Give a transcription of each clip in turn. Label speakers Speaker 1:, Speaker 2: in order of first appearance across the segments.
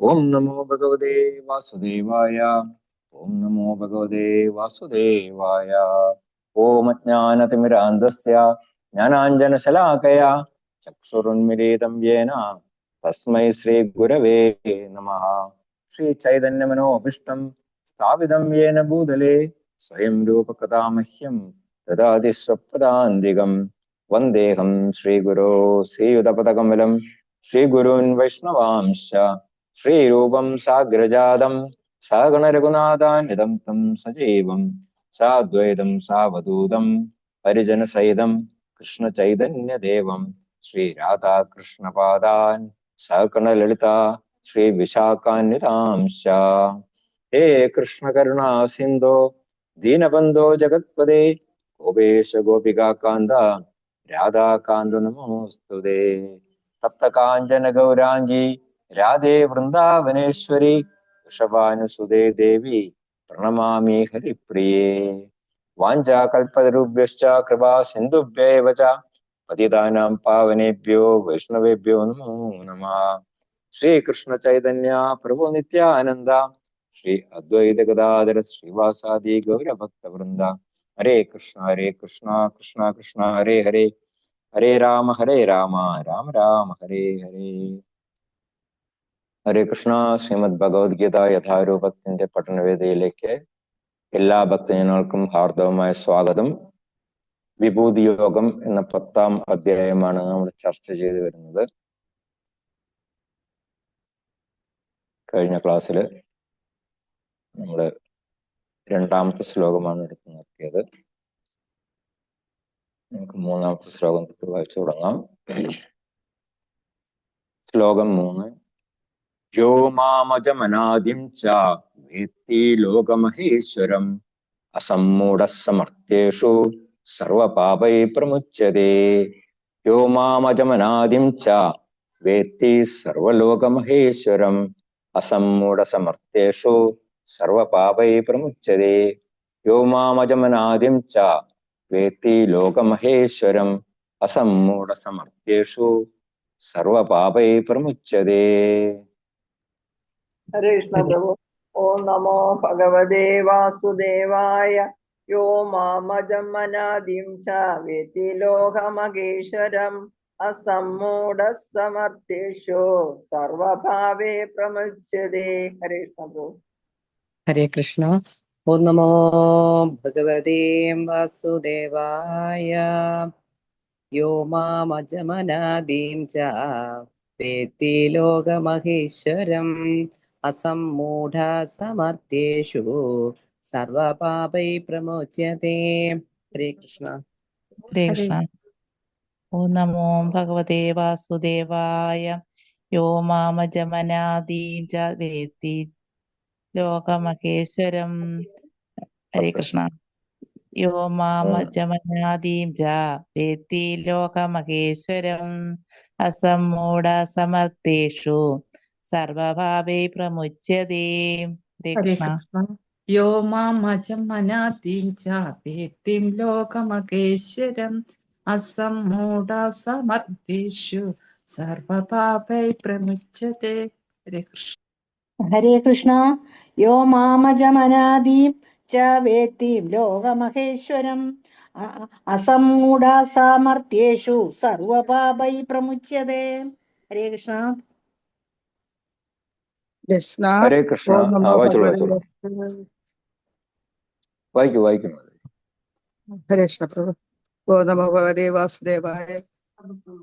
Speaker 1: ഓം നമോ ഭഗവതേ വാസുദേവായ. ഓം നമോ ഭഗവതേ വാസുദേവായ. ഓം അജ്ഞാനതിമിരാന്ധസ്യ ജ്ഞാനാഞ്ജനശലാകയാ ചക്ഷുരുന്മിലിതം യേന തസ്മൈ ശ്രീ ഗുരവേ നമഃ. ശ്രീ ചൈതന്യമനോഭീഷ്ടം സ്ഥാപിതം യേന ഭൂതലേ സ്വയം രൂപകഥാ മഹ്യം ദദാതി സ്വപദാന്തികം. വന്ദേഹം ശ്രീഗുരോ ശ്രീയുതപദകമലം ശ്രീഗുരുൻ വൈഷ്ണവാംശ ശ്രീരൂപം സാഗ്രജാതം സഗണരഘുനാഥാന്വിതം തം സജീവം സാദ്വൈതം സാവധൂതം പരിജനസഹിതം കൃഷ്ണചൈതന്യദേവം ശ്രീരാധാകൃഷ്ണപാദാൻ സകണലളിത ശ്രീവിശാഖാന്വിതാംശ. ഹേ കൃഷ്ണകരുണാ സിന്ധോ ദീനബന്ധോ ജഗത്പദേ ഗോപേശ ഗോപികാന്ത രാധാകാന്ത നമോസ്തുതേ. തപ്തകാഞ്ചന ഗൗരാംഗി രാധേ വൃന്ദാവനേശ്വരി വൃഷഭാനുസുതേ ദേവി പ്രണമാമി ഹരിപ്രിയേ. വാഞ്ചാകൽപതരുഭ്യശ്ച കൃപാ സിന്ധുഭ്യേവ ച പതിതാനാം പാവനേഭ്യോ വൈഷ്ണവേഭ്യോ നമോ നമഃ. ശ്രീകൃഷ്ണ ചൈതന്യ പ്രഭു നിത്യാനന്ദ ശ്രീ അദ്വൈത ഗദാധര ശ്രീവാസാദി ഗൗരഭക്തവൃന്ദ. ഹരേ കൃഷ്ണ കൃഷ്ണ കൃഷ്ണ ഹരേ ഹരേ ഹരേ രാമ രാമ രാമ ഹരേ ഹരേ. ഹരേ കൃഷ്ണ. ശ്രീമദ് ഭഗവത്ഗീത യഥാരൂപത്തിന്റെ പഠനവേദിയിലേക്ക് എല്ലാ ഭക്തജനങ്ങൾക്കും ഹാർദവമായ സ്വാഗതം. വിഭൂതി യോഗം എന്ന 10ാം അധ്യായമാണ് നമ്മൾ ചർച്ച ചെയ്തു വരുന്നത്. കഴിഞ്ഞ ക്ലാസ്സില് നമ്മള് 2ാമത്തെ ശ്ലോകമാണ് എടുത്തു നിർത്തിയത്. നമുക്ക് 3ാമത്തെ ശ്ലോകം തൊട്ട് വായിച്ചു തുടങ്ങാം. ശ്ലോകം 3. യോ മാമജമനാദിം ച വേത്തി ലോകമഹേശ്വരം അസമ്മൂഢസമർത്ഥ്യേഷു സർവപാപൈ പ്രമുച്യതേ. യോ മാമജമനാദിം ച വേത്തി സർവലോകമഹേശ്വരം അസമ്മൂഢസമർത്ഥ്യേഷു സർവപാപൈ പ്രമുച്യതേ. യോ മാമജമനാദിം ച വേത്തി ലോകമഹേശ്വരം അസമ്മൂഢസമർത്ഥ്യേഷു സർവപാപൈ പ്രമുച്യതേ.
Speaker 2: ഹരേ കൃഷ്ണ പ്രഭു. ഓം നമോ ഭഗവതേ വാസുദേവായ. യോ മാമജമനാദിം ച വേത്തി ലോകമഹേശ്വരം അസമ്മൂഢസമർത്ഥ്യേഷു സർവഭാവേ പ്രമുച്യതേ. ഹരേ കൃഷ്ണ പ്രഭു.
Speaker 3: ഹരേ കൃഷ്ണ. ഓം നമോ ഭഗവതേ വാസുദേവായ. യോ മാമജമനാദിം ച വേത്തി ലോകമഹേശ്വരം അസമ്മൂഢസമർത്ഥ്യേഷു സർവപാപൈ പ്രമുച്യതേ. ഹരേ കൃഷ്ണ.
Speaker 4: ഹരേ കൃഷ്ണ. ഓം നമോ ഭഗവതേ വാസുദേവായ. യോ മാമജമനാദീം ച വേത്തി ലോകമഹേശ്വരം. ഹരേ കൃഷ്ണ. യോ മാമജമനാദീം ച വേത്തി ലോകമഹേശ്വരം അസമ്മൂഢസമർത്ഥ്യേഷു സർവഭാവൈ പ്രമുച്യതേ. ഹരേ കൃഷ്ണ.
Speaker 5: യോ മാമജമനാദീം ച വേത്തി ലോകമഹേശ്വരം അസമ്മൂഢസമർത്ഥ്യേഷു സർവപാപൈ പ്രമുച്യതേ. ഹരേ കൃഷ്ണ.
Speaker 6: ഹരേ കൃഷ്ണ. യോ മാമജമനാദീം ച വേത്തി ലോകമഹേശ്വരം അസമ്മൂഢസാമർത്ഥ്യേഷു സർവപാപൈ പ്രമുച്യതേ. ഹരേ കൃഷ്ണ.
Speaker 1: ഹരേ കൃഷ്ണ. വായിക്കുന്നു.
Speaker 7: ഹരേ കൃഷ്ണ പ്രഭു. ഓ നമോ ഭഗവതേ വാസുദേവായ.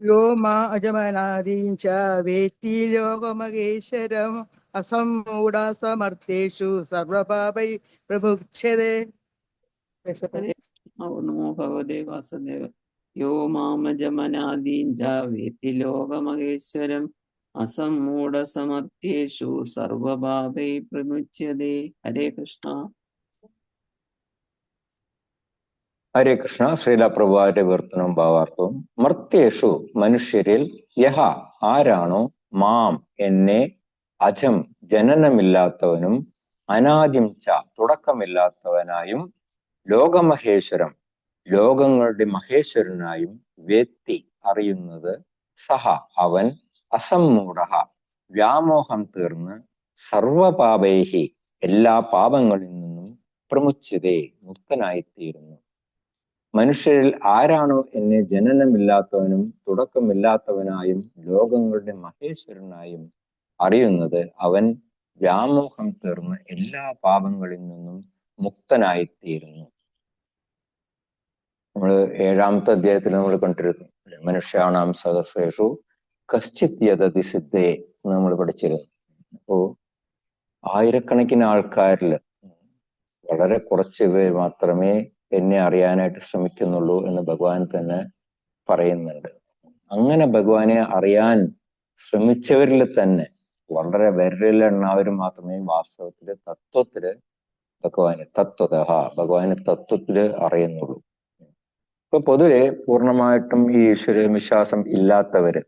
Speaker 7: യോ മാമജമനാദീം ച വേത്തി ലോകമഹേശ്വരം അസമ്മൂഢസമർത്ഥ്യേഷു സർവപാപൈ പ്രമുച്യതേ.
Speaker 8: നമോ ഭഗവതേ വാസുദേവ. യോ മാമജമനാദീം ച വേത്തി ലോകമഹേശ്വരം അസമ്മൂഢസമർത്ഥ്യേഷു സർവപാപൈ പ്രമുച്യതേ. ഹരേ കൃഷ്ണ.
Speaker 1: ഹരേ കൃഷ്ണ. ശ്രീല പ്രഭുവാന്റെ വിവർത്തനവും ഭാവാർത്ഥവും. മർത്തേഷു മനുഷ്യരിൽ യഹ ആരാണോ മാം എന്നെ അജം ജനനമില്ലാത്തവനും അനാദിം ച തുടക്കമില്ലാത്തവനായും ലോകമഹേശ്വരം ലോകങ്ങളുടെ മഹേശ്വരനായും വേത്തി അറിയുന്നത് സഹ അവൻ അസമ്മൂഢ വ്യാമോഹം തീർന്ന് സർവപാപൈഹി എല്ലാ പാപങ്ങളിൽ നിന്നും പ്രമുച്യതേ മുക്തനായിത്തീരുന്നു. മനുഷ്യരിൽ ആരാണോ എന്നെ ജനനമില്ലാത്തവനും തുടക്കമില്ലാത്തവനായും ലോകങ്ങളുടെ മഹേശ്വരനായും അറിയുന്നത്, അവൻ വ്യാമോഹം തീർന്ന് എല്ലാ പാപങ്ങളിൽ നിന്നും മുക്തനായിത്തീരുന്നു. നമ്മൾ 7ാമത്തെ അധ്യായത്തിൽ നമ്മൾ കണ്ടിരുന്നു, മനുഷ്യാണാം സഹസ്രേഷു കശ്ചിത് യതതി സിദ്ധേ എന്ന് നമ്മൾ പഠിച്ചിരുന്നു. അപ്പോ ആയിരക്കണക്കിന് ആൾക്കാരിൽ വളരെ കുറച്ച് പേർ മാത്രമേ എന്നെ അറിയാനായിട്ട് ശ്രമിക്കുന്നുള്ളൂ എന്ന് ഭഗവാൻ തന്നെ പറയുന്നുണ്ട്. അങ്ങനെ ഭഗവാനെ അറിയാൻ ശ്രമിച്ചവരിൽ തന്നെ വളരെ വിരലിലെണ്ണാവരും മാത്രമേ വാസ്തവത്തില് തത്വത്തില് ഭഗവാനെ തത്വത്തില് അറിയുന്നുള്ളൂ. ഇപ്പൊ പൊതുവെ പൂർണ്ണമായിട്ടും ഈ ഈശ്വര വിശ്വാസം ഇല്ലാത്തവര്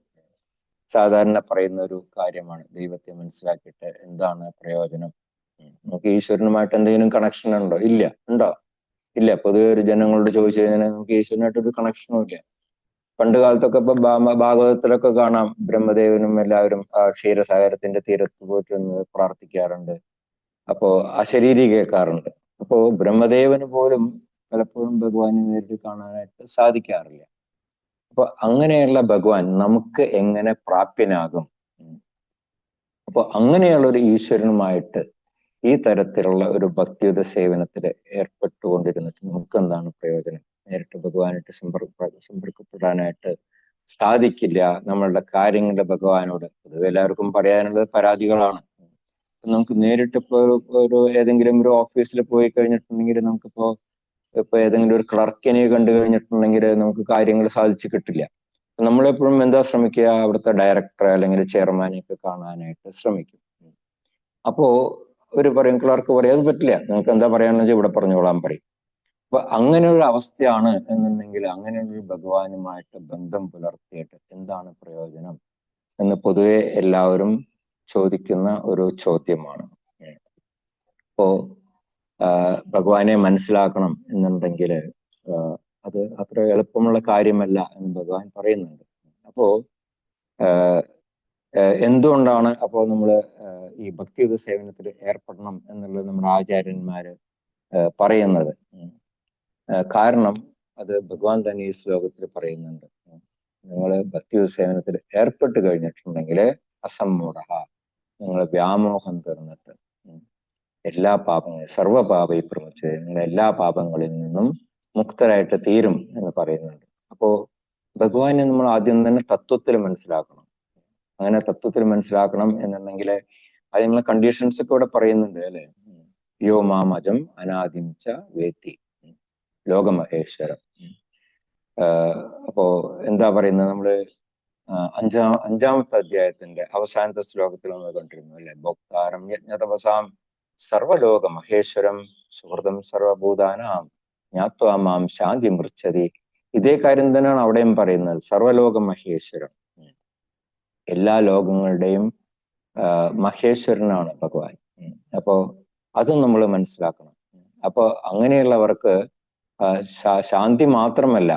Speaker 1: സാധാരണ പറയുന്ന ഒരു കാര്യമാണ്, ദൈവത്തെ മനസ്സിലാക്കിയിട്ട് എന്താണ് പ്രയോജനം? നമുക്ക് ഈശ്വരനുമായിട്ട് എന്തെങ്കിലും കണക്ഷൻ ഉണ്ടോ? ഇല്ല. ഉണ്ടോ? ഇല്ല. പൊതുവെ ഒരു ജനങ്ങളോട് ചോദിച്ചു കഴിഞ്ഞാൽ നമുക്ക് ഈശ്വരനായിട്ടൊരു കണക്ഷനും ഇല്ല. പണ്ട് കാലത്തൊക്കെ ഇപ്പൊ ഭാഗവതത്തിലൊക്കെ കാണാം, ബ്രഹ്മദേവനും എല്ലാവരും ആ ക്ഷീരസാഗരത്തിന്റെ തീരത്ത് പോയിട്ട് നിന്ന് പ്രാർത്ഥിക്കാറുണ്ട്. അപ്പോ അശരീരി കേൾക്കാറുണ്ട്. അപ്പോ ബ്രഹ്മദേവന് പോലും പലപ്പോഴും ഭഗവാനെ നേരിട്ട് കാണാനായിട്ട് സാധിക്കാറില്ല. അപ്പൊ അങ്ങനെയുള്ള ഭഗവാൻ നമുക്ക് എങ്ങനെ പ്രാപ്യനാകും? അപ്പൊ അങ്ങനെയുള്ള ഒരു ഈശ്വരനുമായിട്ട് ഈ തരത്തിലുള്ള ഒരു ഭക്തിയുത സേവനത്തിൽ ഏർപ്പെട്ടുകൊണ്ടിരുന്നിട്ട് നമുക്ക് എന്താണ് പ്രയോജനം? നേരിട്ട് ഭഗവാനായിട്ട് സമ്പർക്കപ്പെടാനായിട്ട് സാധിക്കില്ല. നമ്മളുടെ കാര്യങ്ങളുടെ ഭഗവാനോട് പൊതുവെ എല്ലാവർക്കും പറയാനുള്ളത് പരാതികളാണ്. നമുക്ക് നേരിട്ട് ഇപ്പൊ ഒരു ഏതെങ്കിലും ഒരു ഓഫീസിൽ പോയി കഴിഞ്ഞിട്ടുണ്ടെങ്കിൽ നമുക്കിപ്പോ ഏതെങ്കിലും ഒരു ക്ലർക്കിനെ കണ്ടു കഴിഞ്ഞിട്ടുണ്ടെങ്കിൽ നമുക്ക് കാര്യങ്ങൾ സാധിച്ചു കിട്ടില്ല. നമ്മളെപ്പോഴും എന്താ ശ്രമിക്കുക? അവിടുത്തെ ഡയറക്ടറെ അല്ലെങ്കിൽ ചെയർമാനെയൊക്കെ കാണാനായിട്ട് ശ്രമിക്കും. അപ്പോ ഒരു പറയും, ക്ലർക്ക് പറയും അത് പറ്റില്ല, നിങ്ങൾക്ക് എന്താ പറയാന്ന് വെച്ചാൽ ഇവിടെ പറഞ്ഞോളാൻ പറയും. അപ്പൊ അങ്ങനെ ഒരു അവസ്ഥയാണ് എന്നുണ്ടെങ്കിൽ അങ്ങനെ ഒരു ഭഗവാനുമായിട്ട് ബന്ധം പുലർത്തിയിട്ട് എന്താണ് പ്രയോജനം എന്ന് പൊതുവെ എല്ലാവരും ചോദിക്കുന്ന ഒരു ചോദ്യമാണ്. അപ്പോ ഭഗവാനെ മനസ്സിലാക്കണം എന്നുണ്ടെങ്കിൽ അത് അത്ര എളുപ്പമുള്ള കാര്യമല്ല എന്ന് ഭഗവാൻ പറയുന്നുണ്ട്. അപ്പോ എന്തുകൊണ്ടാണ് അപ്പോൾ നമ്മൾ ഈ ഭക്തിയുത സേവനത്തിൽ ഏർപ്പെടണം എന്നുള്ളത് നമ്മുടെ ആചാര്യന്മാര് പറയുന്നത്? കാരണം അത് ഭഗവാൻ തന്നെ ഈ ശ്ലോകത്തിൽ പറയുന്നുണ്ട്. നിങ്ങൾ ഭക്തിയുത സേവനത്തിൽ ഏർപ്പെട്ട് കഴിഞ്ഞിട്ടുണ്ടെങ്കിൽ അസമ്മൂഢ, നിങ്ങൾ വ്യാമോഹം തീർന്നിട്ട് എല്ലാ പാപങ്ങളും സർവപാപൈ പ്രമുച്യതേ, നിങ്ങൾ എല്ലാ പാപങ്ങളിൽ നിന്നും മുക്തരായിട്ട് തീരും എന്ന് പറയുന്നുണ്ട്. അപ്പോ ഭഗവാനെ നമ്മൾ ആദ്യം തന്നെ തത്വത്തിൽ മനസ്സിലാക്കണം. അങ്ങനെ തത്വത്തിൽ മനസ്സിലാക്കണം എന്നുണ്ടെങ്കിൽ അതിനുള്ള കണ്ടീഷൻസ് ഒക്കെ ഇവിടെ പറയുന്നുണ്ട് അല്ലെ? യോ മാമജം അനാദിം ച വേത്തി ലോകമഹേശ്വരം. അപ്പോ എന്താ പറയുന്നത്? നമ്മള് അഞ്ചാമത്തെ അധ്യായത്തിന്റെ അവസാനത്തെ ശ്ലോകത്തിൽ നമ്മൾ കണ്ടിരുന്നു അല്ലെ? ഭോക്താരം യജ്ഞതപസാം സർവലോക മഹേശ്വരം സുഹൃതം സർവഭൂതാനാം ജ്ഞാത്വാ മാം ശാന്തി മൃച്ഛതി. ഇതേ കാര്യം തന്നെയാണ് അവിടെയും പറയുന്നത്. സർവലോക മഹേശ്വരം, എല്ലാ ലോകങ്ങളുടെയും മഹേശ്വരനാണ് ഭഗവാൻ. അപ്പോ അത് നമ്മൾ മനസ്സിലാക്കണം. അപ്പൊ അങ്ങനെയുള്ളവർക്ക് ശാന്തി മാത്രമല്ല,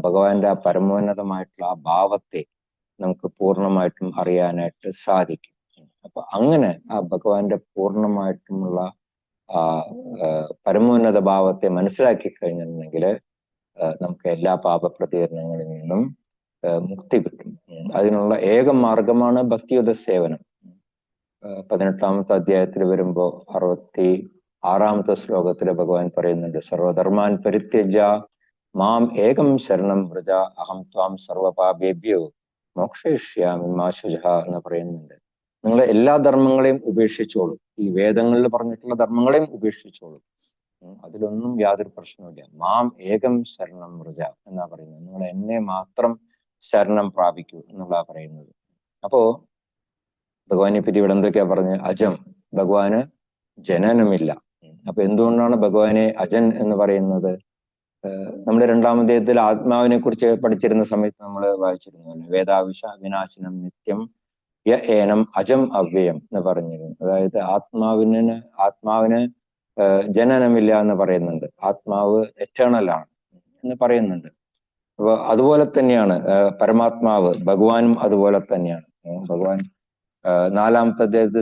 Speaker 1: ഭഗവാന്റെ ആ പരമോന്നതമായിട്ടുള്ള ആ ഭാവത്തെ നമുക്ക് പൂർണ്ണമായിട്ടും അറിയാനായിട്ട് സാധിക്കും. അപ്പൊ അങ്ങനെ ആ ഭഗവാന്റെ പൂർണ്ണമായിട്ടുമുള്ള പരമോന്നത ഭാവത്തെ മനസ്സിലാക്കി കഴിഞ്ഞിട്ടുണ്ടെങ്കിൽ നമുക്ക് എല്ലാ പാപപ്രതികരണങ്ങളിൽ നിന്നും മുക്തി കിട്ടും. അതിനുള്ള ഏക മാർഗമാണ് ഭക്തിയുത സേവനം. 18ാമത്തെ അധ്യായത്തിൽ വരുമ്പോ 66ാമത്തെ ശ്ലോകത്തില് ഭഗവാൻ പറയുന്നുണ്ട്, സർവധർമാൻ പരിത്യജ മാം ഏകം ശരണം വ്രജ അഹം ത്വാം സർവപാപേഭ്യോ മോക്ഷയിഷ്യാമി മാ ശുചഃ എന്ന് പറയുന്നുണ്ട്. നിങ്ങൾ എല്ലാ ധർമ്മങ്ങളെയും ഉപേക്ഷിച്ചോളൂ, ഈ വേദങ്ങളിൽ പറഞ്ഞിട്ടുള്ള ധർമ്മങ്ങളെയും ഉപേക്ഷിച്ചോളൂ, അതിലൊന്നും യാതൊരു പ്രശ്നവുമില്ല. മാം ഏകം ശരണം വ്രജ എന്നാ പറയുന്നത്. നിങ്ങൾ എന്നെ മാത്രം ശരണം പ്രാപിക്കൂ എന്നുള്ള പറയുന്നത്. അപ്പോ ഭഗവാനെ പറ്റി ഇവിടെ എന്തൊക്കെയാ പറഞ്ഞത്? അജം, ഭഗവാന് ജനനമില്ല. അപ്പൊ എന്തുകൊണ്ടാണ് ഭഗവാനെ അജൻ എന്ന് പറയുന്നത്? നമ്മൾ 2ാം അധ്യായത്തിൽ ആത്മാവിനെ കുറിച്ച് പഠിച്ചിരുന്ന സമയത്ത് നമ്മൾ വായിച്ചിരുന്നു, വേദാവിശ വിനാശനം നിത്യം യ ഏനം അജം അവ്യയം എന്ന് പറഞ്ഞിരുന്നു. അതായത് ആത്മാവിന് ജനനമില്ല എന്ന് പറയുന്നുണ്ട്. ആത്മാവ് എറ്റേണൽ ആണ് എന്ന് പറയുന്നുണ്ട്. അപ്പൊ അതുപോലെ തന്നെയാണ് പരമാത്മാവ്, ഭഗവാനും അതുപോലെ തന്നെയാണ്. ഭഗവാൻ നാലാമത്തെ അദ്ദേഹത്തെ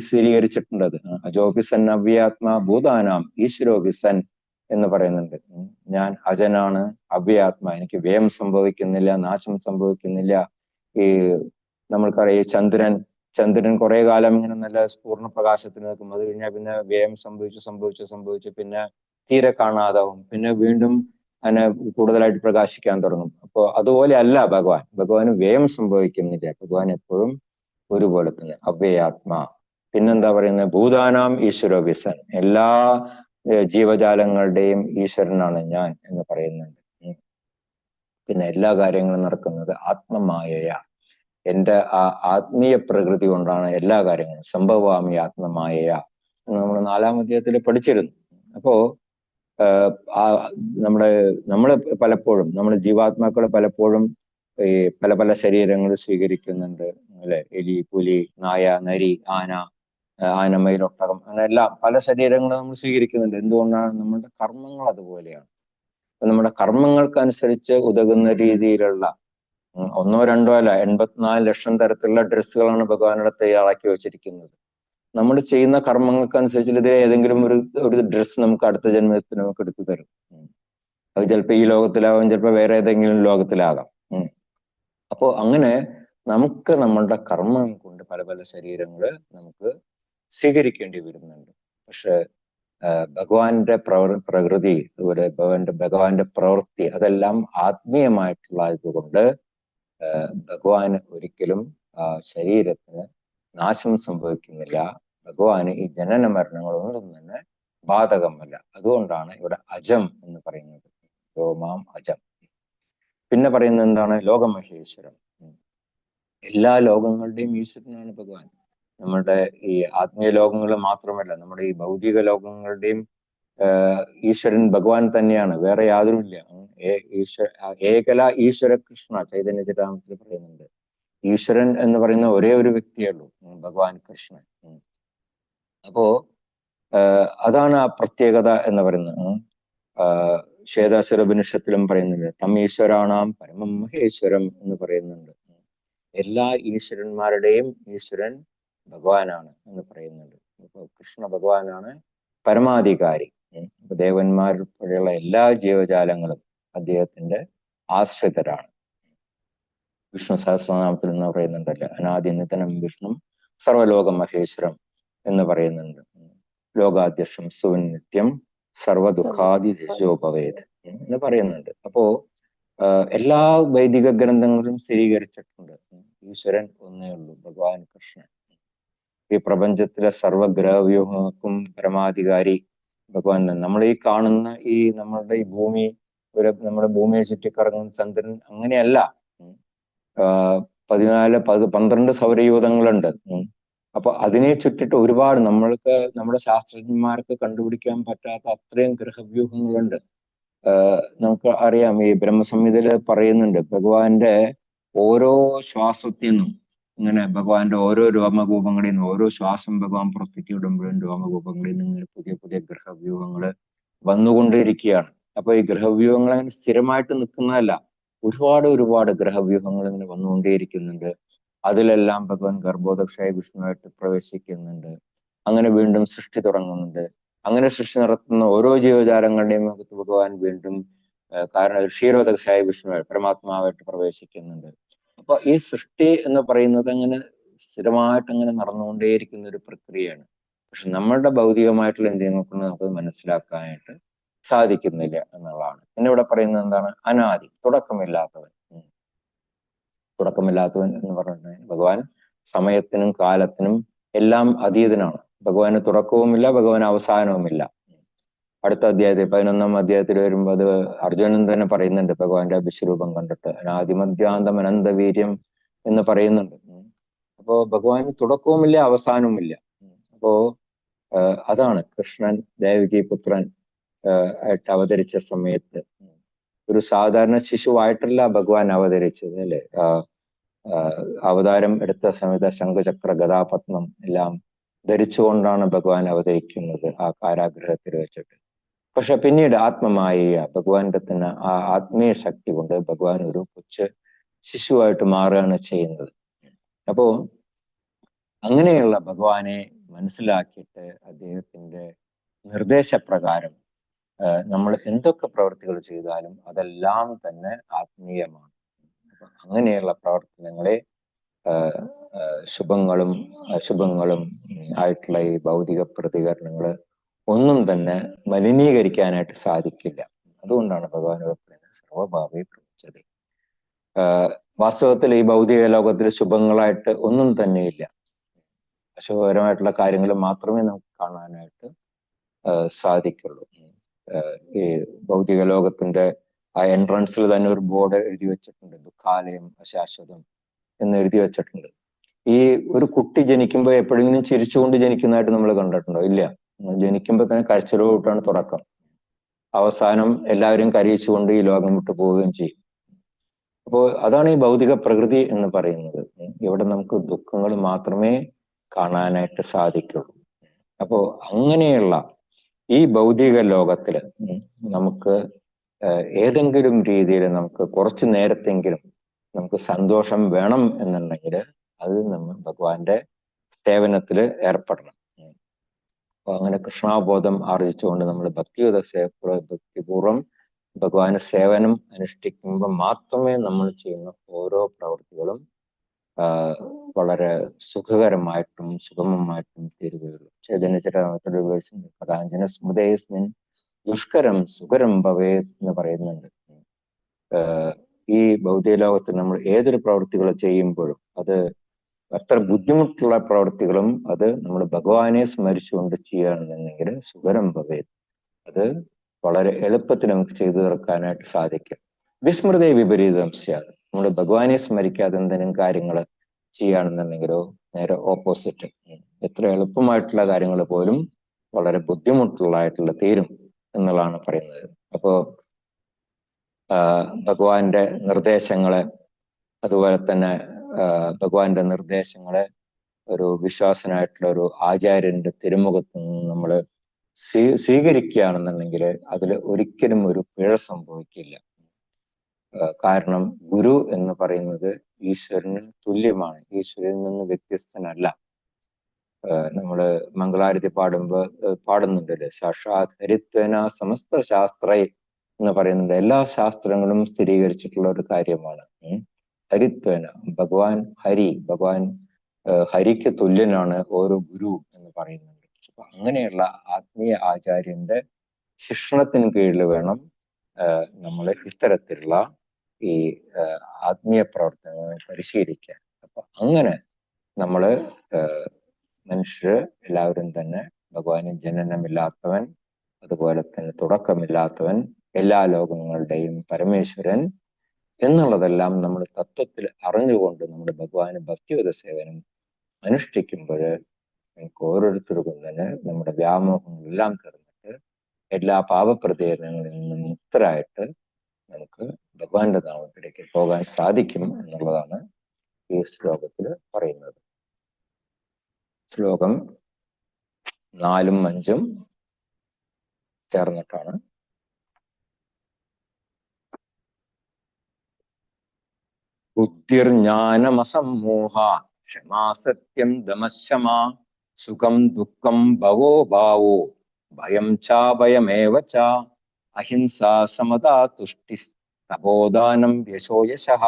Speaker 1: സ്ഥിരീകരിച്ചിട്ടുണ്ട് അത്. അജോപിസൻ അവ്യാത്മാ ഭൂതാനാം ഈശ്വരോപിസൻ എന്ന് പറയുന്നുണ്ട്. ഞാൻ അജനാണ്, അവ്യാത്മ, എനിക്ക് വ്യയം സംഭവിക്കുന്നില്ല, നാശം സംഭവിക്കുന്നില്ല. ഈ നമ്മൾക്കറിയാം ചന്ദ്രൻ കുറെ കാലം ഇങ്ങനെ നല്ല പൂർണ്ണ പ്രകാശത്തിൽ നിൽക്കും. അത് കഴിഞ്ഞാൽ പിന്നെ വ്യയം സംഭവിച്ചു പിന്നെ തീരെ കാണാതാവും. പിന്നെ വീണ്ടും അതിനെ കൂടുതലായിട്ട് പ്രകാശിക്കാൻ തുടങ്ങും. അപ്പോൾ അതുപോലെ അല്ല ഭഗവാന് വ്യയം സംഭവിക്കുന്നില്ല. ഭഗവാൻ എപ്പോഴും ഒരുപോലെ തന്നെ അവ്യയാത്മ. പിന്നെന്താ പറയുന്നത്? ഭൂതാനാം ഈശ്വരോപിസൻ, എല്ലാ ജീവജാലങ്ങളുടെയും ഈശ്വരനാണ് ഞാൻ എന്ന് പറയുന്നുണ്ട്. പിന്നെ എല്ലാ കാര്യങ്ങളും നടക്കുന്നത് ആത്മമായയ, എൻ്റെ ആ ആത്മീയ പ്രകൃതി കൊണ്ടാണ് എല്ലാ കാര്യങ്ങളും. സംഭവാമി ആത്മമായയ എന്ന് നമ്മൾ 4-ാം അധ്യായത്തിൽ പഠിച്ചിരുന്നു. അപ്പോ നമ്മള് പലപ്പോഴും നമ്മുടെ ജീവാത്മാക്കൾ പലപ്പോഴും ഈ പല ശരീരങ്ങൾ സ്വീകരിക്കുന്നുണ്ട്, അല്ലെ? എലി, പുലി, നായ, നരി, ആന, മയിൽ, ഒട്ടകം, അങ്ങനെ എല്ലാം പല ശരീരങ്ങളും നമ്മൾ സ്വീകരിക്കുന്നുണ്ട്. എന്തുകൊണ്ടാണ്? നമ്മുടെ കർമ്മങ്ങൾ അതുപോലെയാണ്. നമ്മുടെ കർമ്മങ്ങൾക്കനുസരിച്ച് ഉതകുന്ന രീതിയിലുള്ള 1 2 അല്ല 84 ലക്ഷം തരത്തിലുള്ള ഡ്രസ്സുകളാണ് ഭഗവാനോട് തയ്യാറാക്കി വെച്ചിരിക്കുന്നത്. നമ്മൾ ചെയ്യുന്ന കർമ്മങ്ങൾക്കനുസരിച്ച് ഇത് ഏതെങ്കിലും ഒരു ഡ്രസ്സ് നമുക്ക് അടുത്ത ജന്മത്തിൽ നമുക്ക് എടുത്തു തരും. അത് ചിലപ്പോൾ ഈ ലോകത്തിലാവാം, ചിലപ്പോൾ വേറെ ഏതെങ്കിലും ലോകത്തിലാകാം. അപ്പോ അങ്ങനെ നമുക്ക് നമ്മളുടെ കർമ്മം കൊണ്ട് പല ശരീരങ്ങള് നമുക്ക് സ്വീകരിക്കേണ്ടി വരുന്നുണ്ട്. പക്ഷെ ഭഗവാന്റെ പ്രകൃതി, അതുപോലെ ഭഗവാന്റെ പ്രവൃത്തി, അതെല്ലാം ആത്മീയമായിട്ടുള്ളതുകൊണ്ട് ഭഗവാന് ഒരിക്കലും ശരീരത്തിന് നാശം സംഭവിക്കുന്നില്ല. ഭഗവാന് ഈ ജനന മരണങ്ങളൊന്നും തന്നെ ബാധകമല്ല. അതുകൊണ്ടാണ് ഇവിടെ അജം എന്ന് പറയുന്നത്. യോമാം അജം. പിന്നെ പറയുന്നത് എന്താണ്? ലോകമഹേശ്വരം. എല്ലാ ലോകങ്ങളുടെയും ഈശ്വരനാണ് ഭഗവാൻ. നമ്മുടെ ഈ ആത്മീയ ലോകങ്ങൾ മാത്രമല്ല, നമ്മുടെ ഈ ഭൗതിക ലോകങ്ങളുടെയും ഈശ്വരൻ ഭഗവാൻ തന്നെയാണ്, വേറെ യാതൊരുമില്ല. ഏകല ഈശ്വര കൃഷ്ണ ചൈതന്യ ചരിതാമൃതത്തിൽ പറയുന്നുണ്ട്. ഈശ്വരൻ എന്ന് പറയുന്ന ഒരേ ഒരു വ്യക്തിയേ ഉള്ളൂ, ഭഗവാൻ കൃഷ്ണൻ. അപ്പോ അതാണ് ആ പ്രത്യേകത എന്ന് പറയുന്നത്. ശ്വേതാസുരോപനിഷത്തിലും പറയുന്നുണ്ട്, തം ഈശ്വരാണാം പരമം മഹേശ്വരം എന്ന് പറയുന്നുണ്ട്. എല്ലാ ഈശ്വരന്മാരുടെയും ഈശ്വരൻ ഭഗവാനാണ് എന്ന് പറയുന്നുണ്ട്. അപ്പൊ കൃഷ്ണ ഭഗവാനാണ് പരമാധികാരി. ദേവന്മാരുൾപ്പെടെയുള്ള എല്ലാ ജീവജാലങ്ങളും അദ്ദേഹത്തിന്റെ ആശ്രിതരാണ്. വിഷ്ണു സഹസ്രനാമത്തിൽ എന്ന് പറയുന്നുണ്ടല്ലോ, അനാദിനിതനം വിഷ്ണു സർവലോക മഹേശ്വരം എന്ന് പറയുന്നുണ്ട്. ലോകാധ്യക്ഷം സുനിത്യം സർവദുഃഖാദിശോപവേദ് എന്ന് പറയുന്നുണ്ട്. അപ്പോ എല്ലാ വൈദിക ഗ്രന്ഥങ്ങളും സ്ഥിരീകരിച്ചിട്ടുണ്ട്, ഈശ്വരൻ ഒന്നേ ഉള്ളൂ, ഭഗവാൻ കൃഷ്ണൻ. ഈ പ്രപഞ്ചത്തിലെ സർവഗ്രഹവ്യൂഹങ്ങൾക്കും പരമാധികാരി ഭഗവാൻ. നമ്മൾ ഈ കാണുന്ന ഈ നമ്മളുടെ ഈ ഭൂമി, നമ്മുടെ ഭൂമിയെ ചുറ്റിക്കറങ്ങുന്ന ചന്ദ്രൻ അങ്ങനെയല്ല. 12 സൗരയൂഥങ്ങളുണ്ട്. അപ്പൊ അതിനെ ചുറ്റിട്ട് ഒരുപാട് നമ്മുടെ ശാസ്ത്രജ്ഞന്മാർക്ക് കണ്ടുപിടിക്കാൻ പറ്റാത്ത അത്രയും ഗ്രഹവ്യൂഹങ്ങളുണ്ട്. നമുക്ക് അറിയാം, ഈ ബ്രഹ്മസംഹിതയിൽ പറയുന്നുണ്ട്, ഭഗവാന്റെ ഓരോ ശ്വാസത്തിൽ നിന്നും ഇങ്ങനെ ഭഗവാന്റെ ഓരോ രോമകൂപങ്ങളിൽ നിന്നും, ഓരോ ശ്വാസം ഭഗവാൻ പുറത്തേക്ക് വിടുമ്പോഴും രോമകൂപങ്ങളിൽ നിന്ന് പുതിയ ഗ്രഹവ്യൂഹങ്ങൾ വന്നുകൊണ്ടിരിക്കുകയാണ്. അപ്പൊ ഈ ഗ്രഹവ്യൂഹങ്ങൾ അങ്ങനെ സ്ഥിരമായിട്ട് നിൽക്കുന്നതല്ല, ഒരുപാട് ഗ്രഹവ്യൂഹങ്ങൾ ഇങ്ങനെ വന്നുകൊണ്ടേയിരിക്കുന്നുണ്ട്. അതിലെല്ലാം ഭഗവാൻ ഗർഭോദക്ഷായ വിഷ്ണുവായിട്ട് പ്രവേശിക്കുന്നുണ്ട്. അങ്ങനെ വീണ്ടും സൃഷ്ടി തുടങ്ങുന്നുണ്ട്. അങ്ങനെ സൃഷ്ടി നടത്തുന്ന ഓരോ ജീവജാലങ്ങളുടെയും മുഖത്ത് ഭഗവാൻ വീണ്ടും കാരണം ക്ഷീരോദക്ഷായ വിഷ്ണുവായിട്ട് പരമാത്മാവായിട്ട് പ്രവേശിക്കുന്നുണ്ട്. അപ്പൊ ഈ സൃഷ്ടി എന്ന് പറയുന്നത് അങ്ങനെ സ്ഥിരമായിട്ട് അങ്ങനെ നടന്നുകൊണ്ടേയിരിക്കുന്ന ഒരു പ്രക്രിയയാണ്. പക്ഷെ നമ്മളുടെ ഭൗതികമായിട്ടുള്ള എന്തെങ്കിലും കൊണ്ട് നമുക്കത് മനസ്സിലാക്കാനായിട്ട് സാധിക്കുന്നില്ല എന്നുള്ളതാണ്. പിന്നെ ഇവിടെ പറയുന്നത് എന്താണ്? അനാദി, തുടക്കമില്ലാത്തവൻ. തുടക്കമില്ലാത്തവൻ എന്ന് പറഞ്ഞിട്ട് ഭഗവാൻ സമയത്തിനും കാലത്തിനും എല്ലാം അതീതനാണ്. ഭഗവാന് തുടക്കവുമില്ല, ഭഗവാൻ അവസാനവുമില്ല. അടുത്ത അധ്യായത്തിൽ 11-ാം അധ്യായത്തിൽ വരുമ്പോൾ അത് അർജുനൻ തന്നെ പറയുന്നുണ്ട്, ഭഗവാന്റെ വിശ്വരൂപം കണ്ടിട്ട് അനാദിമധ്യാന്തം അനന്തവീര്യം എന്ന് പറയുന്നുണ്ട്. അപ്പോ ഭഗവാന് തുടക്കവുമില്ല, അവസാനവുമില്ല. അപ്പോ അതാണ് കൃഷ്ണൻ ദേവകി പുത്രൻ ആയിട്ട് അവതരിച്ച സമയത്ത് ഒരു സാധാരണ ശിശുവായിട്ടല്ല ഭഗവാൻ അവതരിച്ചത്, അല്ലെ? അവതാരം എടുത്ത സമയത്ത് ശംഖചക്ര ഗദാപത്മം എല്ലാം ധരിച്ചുകൊണ്ടാണ് ഭഗവാൻ അവതരിക്കുന്നത് ആ കാരാഗ്രഹത്തിൽ വെച്ചിട്ട്. പക്ഷെ പിന്നീട് ആത്മമായ ഭഗവാന്റെ തന്നെ ആ ആത്മീയ ശക്തി കൊണ്ട് ഭഗവാൻ ഒരു കൊച്ചു ശിശുവായിട്ട് മാറുകയാണ് ചെയ്യുന്നത്. അപ്പോ അങ്ങനെയുള്ള ഭഗവാനെ മനസ്സിലാക്കിയിട്ട് അദ്ദേഹത്തിന്റെ നിർദ്ദേശപ്രകാരം നമ്മൾ എന്തൊക്കെ പ്രവർത്തികൾ ചെയ്താലും അതെല്ലാം തന്നെ ആത്മീയമാണ്. അപ്പൊ അങ്ങനെയുള്ള പ്രവർത്തനങ്ങളെ ശുഭങ്ങളും അശുഭങ്ങളും ആയിട്ടുള്ള ഈ ഭൗതിക പ്രതികരണങ്ങൾ ഒന്നും തന്നെ മലിനീകരിക്കാനായിട്ട് സാധിക്കില്ല. അതുകൊണ്ടാണ് ഭഗവാൻ പറയുന്നത് സർവഭാവേ പ്രമുച്ചതേ. വാസ്തവത്തിൽ ഈ ഭൗതിക ലോകത്തിൽ ശുഭങ്ങളായിട്ട് ഒന്നും തന്നെയില്ല. അശുഭകരമായിട്ടുള്ള കാര്യങ്ങൾ മാത്രമേ നമുക്ക് കാണാനായിട്ട് സാധിക്കുള്ളൂ. ഈ ഭൗതിക ലോകത്തിന്റെ ആ എൻട്രൻസിൽ തന്നെ ഒരു ബോർഡ് എഴുതി വെച്ചിട്ടുണ്ട്, ദുഃഖാലയം അശാശ്വതം എന്ന് എഴുതി വെച്ചിട്ടുണ്ട്. ഈ ഒരു കുട്ടി ജനിക്കുമ്പോൾ എപ്പോഴെങ്കിലും ചിരിച്ചുകൊണ്ട് ജനിക്കുന്നതായിട്ട് നമ്മൾ കണ്ടിട്ടുണ്ടോ? ഇല്ല. ജനിക്കുമ്പോൾ തന്നെ കരച്ചിലോട്ടാണ് തുടക്കം. അവസാനം എല്ലാവരും കരയിച്ചുകൊണ്ട് ഈ ലോകം വിട്ടു പോവുകയും ചെയ്യും. അപ്പോൾ അതാണ് ഈ ഭൗതിക പ്രകൃതി എന്ന് പറയുന്നത്. ഇവിടെ നമുക്ക് ദുഃഖങ്ങൾ മാത്രമേ കാണാനായിട്ട് സാധിക്കുള്ളൂ. അപ്പോ അങ്ങനെയുള്ള ഈ ഭൗതിക ലോകത്തില് നമുക്ക് ഏതെങ്കിലും രീതിയിൽ നമുക്ക് കുറച്ചു നേരത്തെങ്കിലും നമുക്ക് സന്തോഷം വേണം എന്നുണ്ടെങ്കിൽ അത് നമ്മൾ ഭഗവാന്റെ സേവനത്തിൽ ഏർപ്പെടണം. അപ്പൊ അങ്ങനെ കൃഷ്ണാബോധം ആർജിച്ചുകൊണ്ട് നമ്മൾ ഭക്തിപൂർവം ഭഗവാന് സേവനം അനുഷ്ഠിക്കുമ്പോൾ മാത്രമേ നമ്മൾ ചെയ്യുന്ന ഓരോ പ്രവൃത്തികളും വളരെ സുഖകരമായിട്ടും സുഗമമായിട്ടും തീരുകയുള്ളൂ. ചൈതന്യചരിതത്തിലെ വേഴ്സിൽ പദാഞ്ജന സ്മൃതേസ്മിൻ ദുഷ്കരം സുഖരം ഭവേത് എന്ന് പറയുന്നുണ്ട്. ഈ ഭൗതിക ലോകത്തിൽ നമ്മൾ ഏതൊരു പ്രവൃത്തികൾ ചെയ്യുമ്പോഴും അത് അത്ര ബുദ്ധിമുട്ടുള്ള പ്രവൃത്തികളും അത് നമ്മൾ ഭഗവാനെ സ്മരിച്ചുകൊണ്ട് ചെയ്യുകയാണെന്നുണ്ടെങ്കിൽ സുഖരം ഭവേത്, അത് വളരെ എളുപ്പത്തിൽ നമുക്ക് ചെയ്തു തീർക്കാനായിട്ട് സാധിക്കും. വിസ്മൃതേ വിപരീതം സ്യാത്, നമ്മൾ ഭഗവാനെ സ്മരിക്കാതെ എന്തെങ്കിലും കാര്യങ്ങൾ ചെയ്യുകയാണെന്നുണ്ടെങ്കിലോ നേരെ ഓപ്പോസിറ്റ്, എത്ര എളുപ്പമായിട്ടുള്ള കാര്യങ്ങൾ പോലും വളരെ ബുദ്ധിമുട്ടുള്ളതായിട്ടുള്ള തീരും എന്നുള്ളതാണ് പറയുന്നത്. അപ്പോ ഭഗവാന്റെ നിർദ്ദേശങ്ങളെ, അതുപോലെ തന്നെ ഭഗവാന്റെ നിർദ്ദേശങ്ങളെ ഒരു വിശ്വാസനായിട്ടുള്ള ഒരു ആചാര്യന്റെ തിരുമുഖത്ത് നിന്ന് നമ്മൾ സ്വീകരിക്കുകയാണെന്നുണ്ടെങ്കിൽ അതിൽ ഒരിക്കലും ഒരു പിഴ സംഭവിക്കില്ല. കാരണം ഗുരു എന്ന് പറയുന്നത് ഈശ്വരന് തുല്യമാണ്, ഈശ്വരനിൽ നിന്ന് വ്യത്യസ്തനല്ല. നമ്മള് മംഗളാരതി പാടുന്നുണ്ടല്ലേ, സാക്ഷാത് ഹരിത്വന സമസ്ത ശാസ്ത്രൈ എന്ന് പറയുന്നുണ്ട്. എല്ലാ ശാസ്ത്രങ്ങളും സ്ഥിരീകരിച്ചിട്ടുള്ള ഒരു കാര്യമാണ് ഹരിത്വന. ഭഗവാൻ ഹരിക്ക് തുല്യനാണ് ഓരോ ഗുരു എന്ന് പറയുന്നുണ്ട്. അപ്പൊ അങ്ങനെയുള്ള ആത്മീയ ആചാര്യന്റെ ശിക്ഷണത്തിന് കീഴിൽ വേണം നമ്മൾ ഇത്തരത്തിലുള്ള ഈ ആത്മീയ പ്രവർത്തനങ്ങൾ പരിശീലിക്കാൻ. അപ്പൊ അങ്ങനെ നമ്മള് മനുഷ്യര് എല്ലാവരും തന്നെ ഭഗവാന് ജനനമില്ലാത്തവൻ, അതുപോലെ തന്നെ തുടക്കമില്ലാത്തവൻ, എല്ലാ ലോകങ്ങളുടെയും പരമേശ്വരൻ എന്നുള്ളതെല്ലാം നമ്മൾ തത്വത്തിൽ അറിഞ്ഞുകൊണ്ട് നമ്മുടെ ഭഗവാന് ഭക്തിയുത സേവനം അനുഷ്ഠിക്കുമ്പോൾ നമുക്ക് ഓരോരുത്തർക്കും തന്നെ നമ്മുടെ വ്യാമോഹങ്ങളെല്ലാം തീർന്നിട്ട് എല്ലാ പാപപ്രതീകരണങ്ങളിൽ നിന്നും മുക്തരായിട്ട് നമുക്ക് ഭഗവാന്റെ നാമത്തിലേക്ക് പോകാൻ സാധിക്കും എന്നുള്ളതാണ് ഈ ശ്ലോകത്തിൽ പറയുന്നത്. ശ്ലോകം 4ഉം 5ഉം ചേർന്നിട്ടാണ്. ബുദ്ധിർജ്ഞാനമസമ്മോഹ ക്ഷമാസത്യം ദമശമാ സുഖം ദുഃഖം ഭവോ ഭാവോ ഭയം ചാഭയമേവ ച അഹിംസാ സമതാ തുഷ്ടി തപോദാനം യശോ യശഃ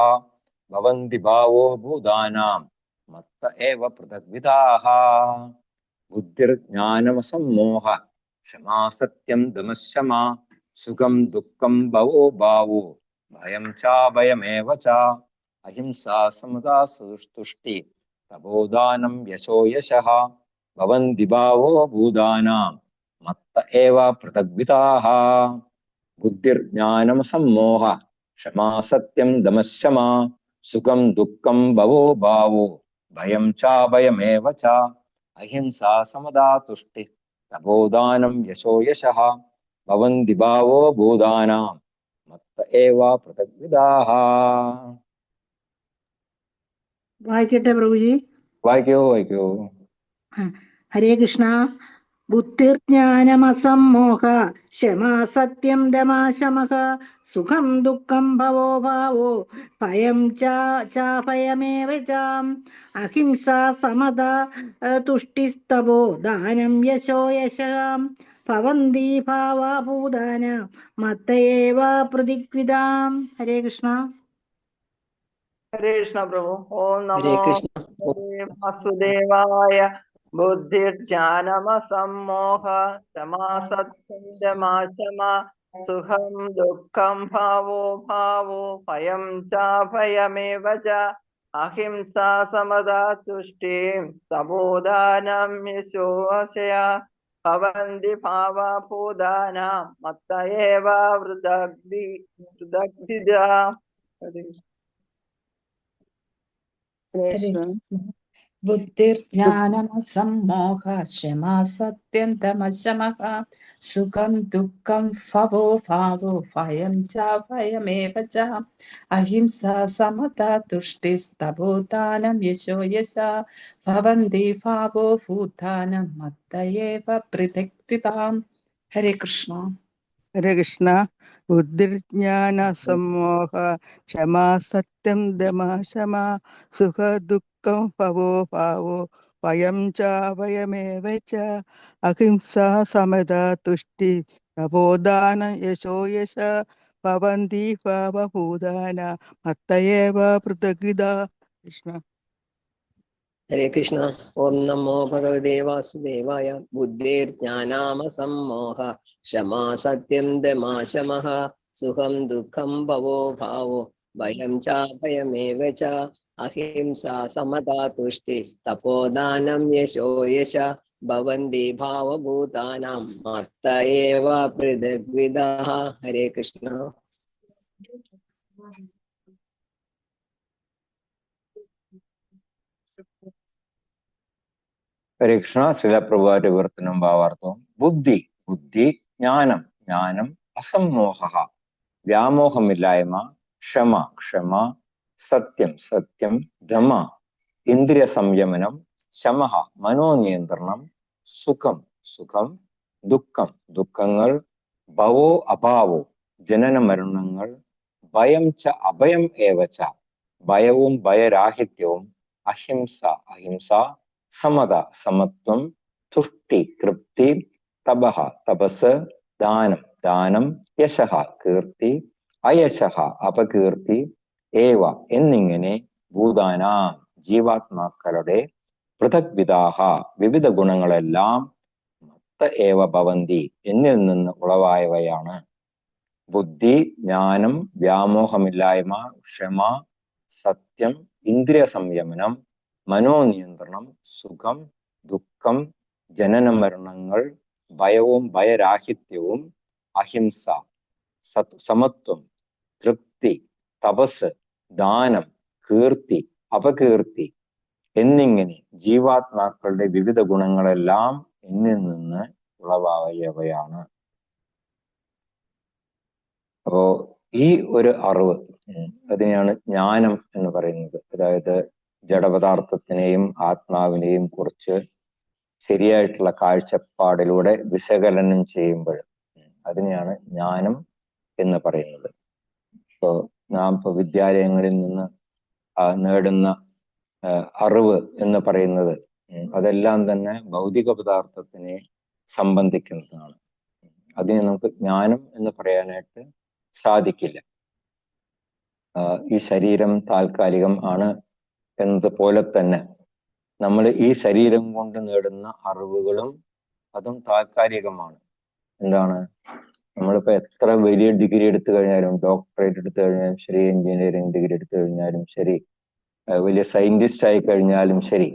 Speaker 1: ഭവന്തി ഭാവോ ഭൂതാനാം മത്ത ഏവ പൃഥഗ്വിധാഃ. ബുദ്ധിർജ്ഞാനമസമ്മോഹ ക്ഷമാസത്യം ദമശമാ സുഖം ദുഃഖം ഭവോ ഭാവോ ഭയം ചാഭയമേവ ച അഹിംസാ സമതാ തുഷ്ടി തപോദാനം യശോ യശഃ ഭവന്തി ഭാവോ ഭൂതാനാം മത്ത ഏവ പൃഥഗ്വിധാഃ. ബുദ്ധിർജ്ഞാനമസമ്മോഹ ക്ഷമാസത്യം ദമശമാ സുഖം ദുഃഖം ഭവോ ഭാവോ ഭയം ചാഭയമേവ ച അഹിംസാ സമതാ തുഷ്ടി തപോദാനം യശോ യശഃ ഭവന്തി ഭാവോ ഭൂതാനാം മത്ത ഏവ പൃഥഗ്വിധാഃ.
Speaker 6: വായിക്കട്ടെ പ്രഭുജി?
Speaker 1: വായിക്കോ.
Speaker 6: ഹരേ കൃഷ്ണ. ബുദ്ധിർജ്ഞാനമസമ്മോഹ ക്ഷമാ സത്യം ദമാശമഃ സുഖം ദുഃഖം ഭവോ ഭാവോ ഭയം ചാഭയമേവ ചാം അഹിംസ സമത തുഷ്ടിസ്തപോ ദാനം യശോ യശാം ഭവന്തി ഭാവഭൂതാന മത്തയേവ പ്രതിക്വിതാം. ഹരേ കൃഷ്ണ.
Speaker 2: ഹരേ കൃഷ്ണ പ്രഭു. ഓം
Speaker 3: ഹരേ
Speaker 2: നമോ
Speaker 3: കൃഷ്ണ.
Speaker 2: വാസുദേവായ. ബുദ്ധിർജ്ഞാനമസമ്മോഹ ക്ഷമാ സത്യം ദമാശമ സുഖം ദുഃഖം ഭാവോ ഭാവോ ഭയം ചാഭയമേവ ച അഹിംസ സമദാ തുഷ്ടിം തപോദാനം യശോ യശഃ ഭവന്തി ഭാവഭൂതാനാം മത്ത ഏവ വൃദഗ്ധിജാ.
Speaker 7: കൃഷ്ണ
Speaker 5: ബുദ്ധിർജ്ഞാനമസമ്മോഹ ക്ഷമാ സത്യം തമശമഃ സുഖം ദുഃഖം ഭവോ ഭാവോ ഭയം ചാഭയമേവ ച അഹിംസ സമത തുഷ്ടിസ്തപോദാനം യശോ യശഃ ഭവന്തി ഭാവോ ഭൂതാനം മത്ത ഏവ പ്രതിക്വിതാം. ഹരേ കൃഷ്ണ.
Speaker 7: ഹരേ കൃഷ്ണ. ബുദ്ധിർജ്ഞാന സമ്മോഹ ക്ഷമാ സത്യം ദമാശമ സുഖ ദുഃഖം ഭവോ ഭാവോ ഭയം ചാഭയമേവ ച അഹിംസ സമത തുഷ്ടി തപോദാന യശോ യശ ഭവന്തി ഭാവഭൂതാന മത്തയേവ പൃഥഗ്വിദാ. കൃഷ്ണ.
Speaker 9: ഹരേ കൃഷ്ണ. ഓം നമോ ഭഗവതേ വാസുദേവായ. ബുദ്ധിർജ്ഞാനാമസമ്മോഹ ക്ഷമാ സത്യം ദമാശമഃ സുഖം ദുഃഖം ഭവോ ഭാവോ ഭയം ചാഭയമേവ ച അഹിംസാ സമതാ തുഷ്ടി തപോദാനം യശോ യശ ഭവന്തി ഭാവഭൂതാനാം മത്ത ഏവ പൃഥഗ്വിദാഃ. ഹരേ കൃഷ്ണ.
Speaker 1: ഹരേ കൃഷ്ണ. ശ്രീലപ്രഭുവാന്റെ വിവർത്തനം ഭാവാർത്ഥവും. ബുദ്ധി ബുദ്ധി, ജ്ഞാനം ജ്ഞാനം, അസമ്മോഹ വ്യാമോഹമില്ലായ്മ, ക്ഷമ ക്ഷമ, സത്യം സത്യം, ധമ ഇന്ദ്രിയ സംയമനം, ശമഃ മനോനിയന്ത്രണം, സുഖം സുഖം, ദുഃഖം ദുഃഖങ്ങൾ, ഭവോ അഭാവോ ജനന മരണങ്ങൾ, ഭയം ച അഭയം ഏവ ച ഭയവും ഭയരാഹിത്യവും, അഹിംസ അഹിംസ, സമത സമത്വം, തുഷ്ടി തൃപ്തി, തപഃ തപസ്, ദാനം ദാനം, യശഃ കീർത്തി, അയശഃ അപകീർത്തി, ഏവ എന്നിങ്ങനെ ഭൂതാനാം ജീവാത്മാക്കളുടെ പൃഥഗ്വിദാഹ വിവിധ ഗുണങ്ങളെല്ലാം മത്ത ഏവ ഭവന്തി എന്നിൽ നിന്ന് ഉളവായവയാണ്. ബുദ്ധി, ജ്ഞാനം, വ്യാമോഹമില്ലായ്മ, ക്ഷമ, സത്യം, ഇന്ദ്രിയ സംയമനം, മനോനിയന്ത്രണം, സുഖം ദുഃഖം, ജനന മരണങ്ങൾ, ഭയവും ഭയരാഹിത്യവും, അഹിംസ സമത്വം, തൃപ്തി, തപസ്, ദാനം, കീർത്തി, അപകീർത്തി എന്നിങ്ങനെ ജീവാത്മാക്കളുടെ വിവിധ ഗുണങ്ങളെല്ലാം എന്നിൽ നിന്ന് ഉളവായവയാണ്. അപ്പോ ഈ ഒരു അറിവ് അതിനെയാണ് ജ്ഞാനം എന്ന് പറയുന്നത്. അതായത് ജഡപദാർത്ഥത്തിനെയും ആത്മാവിനെയും കുറിച്ച് ശരിയായിട്ടുള്ള കാഴ്ചപ്പാടിലൂടെ വിശകലനം ചെയ്യുമ്പോൾ അതിനെയാണ് ജ്ഞാനം എന്ന് പറയുന്നത്. ഇപ്പോ നാം ഇപ്പൊ വിദ്യാലയങ്ങളിൽ നിന്ന് നേടുന്ന അറിവ് എന്ന് പറയുന്നത് അതെല്ലാം തന്നെ ഭൗതിക പദാർത്ഥത്തിനെ സംബന്ധിക്കുന്നതാണ്. അതിനെ നമുക്ക് ജ്ഞാനം എന്ന് പറയാനായിട്ട് സാധിക്കില്ല. ഈ ശരീരം താൽക്കാലികം ആണ് എന്നതുപോലെ തന്നെ നമ്മൾ ഈ ശരീരം കൊണ്ട് നേടുന്ന അറിവുകളും അതും താൽക്കാലികമാണ്. എന്താണ്, നമ്മളിപ്പോ എത്ര വലിയ ഡിഗ്രി എടുത്തു കഴിഞ്ഞാലും, ഡോക്ടറേറ്റ് എടുത്തു കഴിഞ്ഞാലും ശരി, എഞ്ചിനീയറിംഗ് ഡിഗ്രി എടുത്തു കഴിഞ്ഞാലും ശരി, വലിയ സയന്റിസ്റ്റ് ആയി കഴിഞ്ഞാലും ശരി,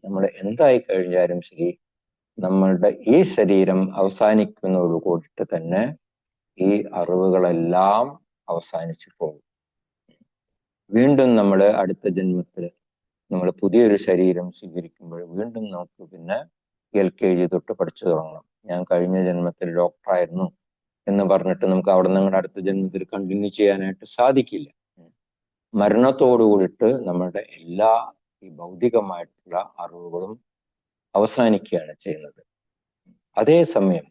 Speaker 1: നമ്മൾ എന്തായി കഴിഞ്ഞാലും ശരി, നമ്മളുടെ ഈ ശരീരം അവസാനിക്കുന്നതോട് കൂടിയിട്ട് തന്നെ ഈ അറിവുകളെല്ലാം അവസാനിച്ചു പോകും. വീണ്ടും നമ്മൾ അടുത്ത ജന്മത്തിൽ നമ്മൾ പുതിയൊരു ശരീരം സ്വീകരിക്കുമ്പോൾ വീണ്ടും നമുക്ക് പിന്നെ LKG തൊട്ട് പഠിച്ചു തുടങ്ങണം. ഞാൻ കഴിഞ്ഞ ജന്മത്തിൽ ഡോക്ടറായിരുന്നു എന്ന് പറഞ്ഞിട്ട് നമുക്ക് അവിടെ നിന്ന് അടുത്ത ജന്മത്തിൽ കണ്ടിന്യൂ ചെയ്യാനായിട്ട് സാധിക്കില്ല. മരണത്തോടു കൂടിയിട്ട് നമ്മളുടെ എല്ലാ ഈ ഭൗതികമായിട്ടുള്ള അറിവുകളും അവസാനിക്കുകയാണ് ചെയ്യുന്നത്. അതേസമയം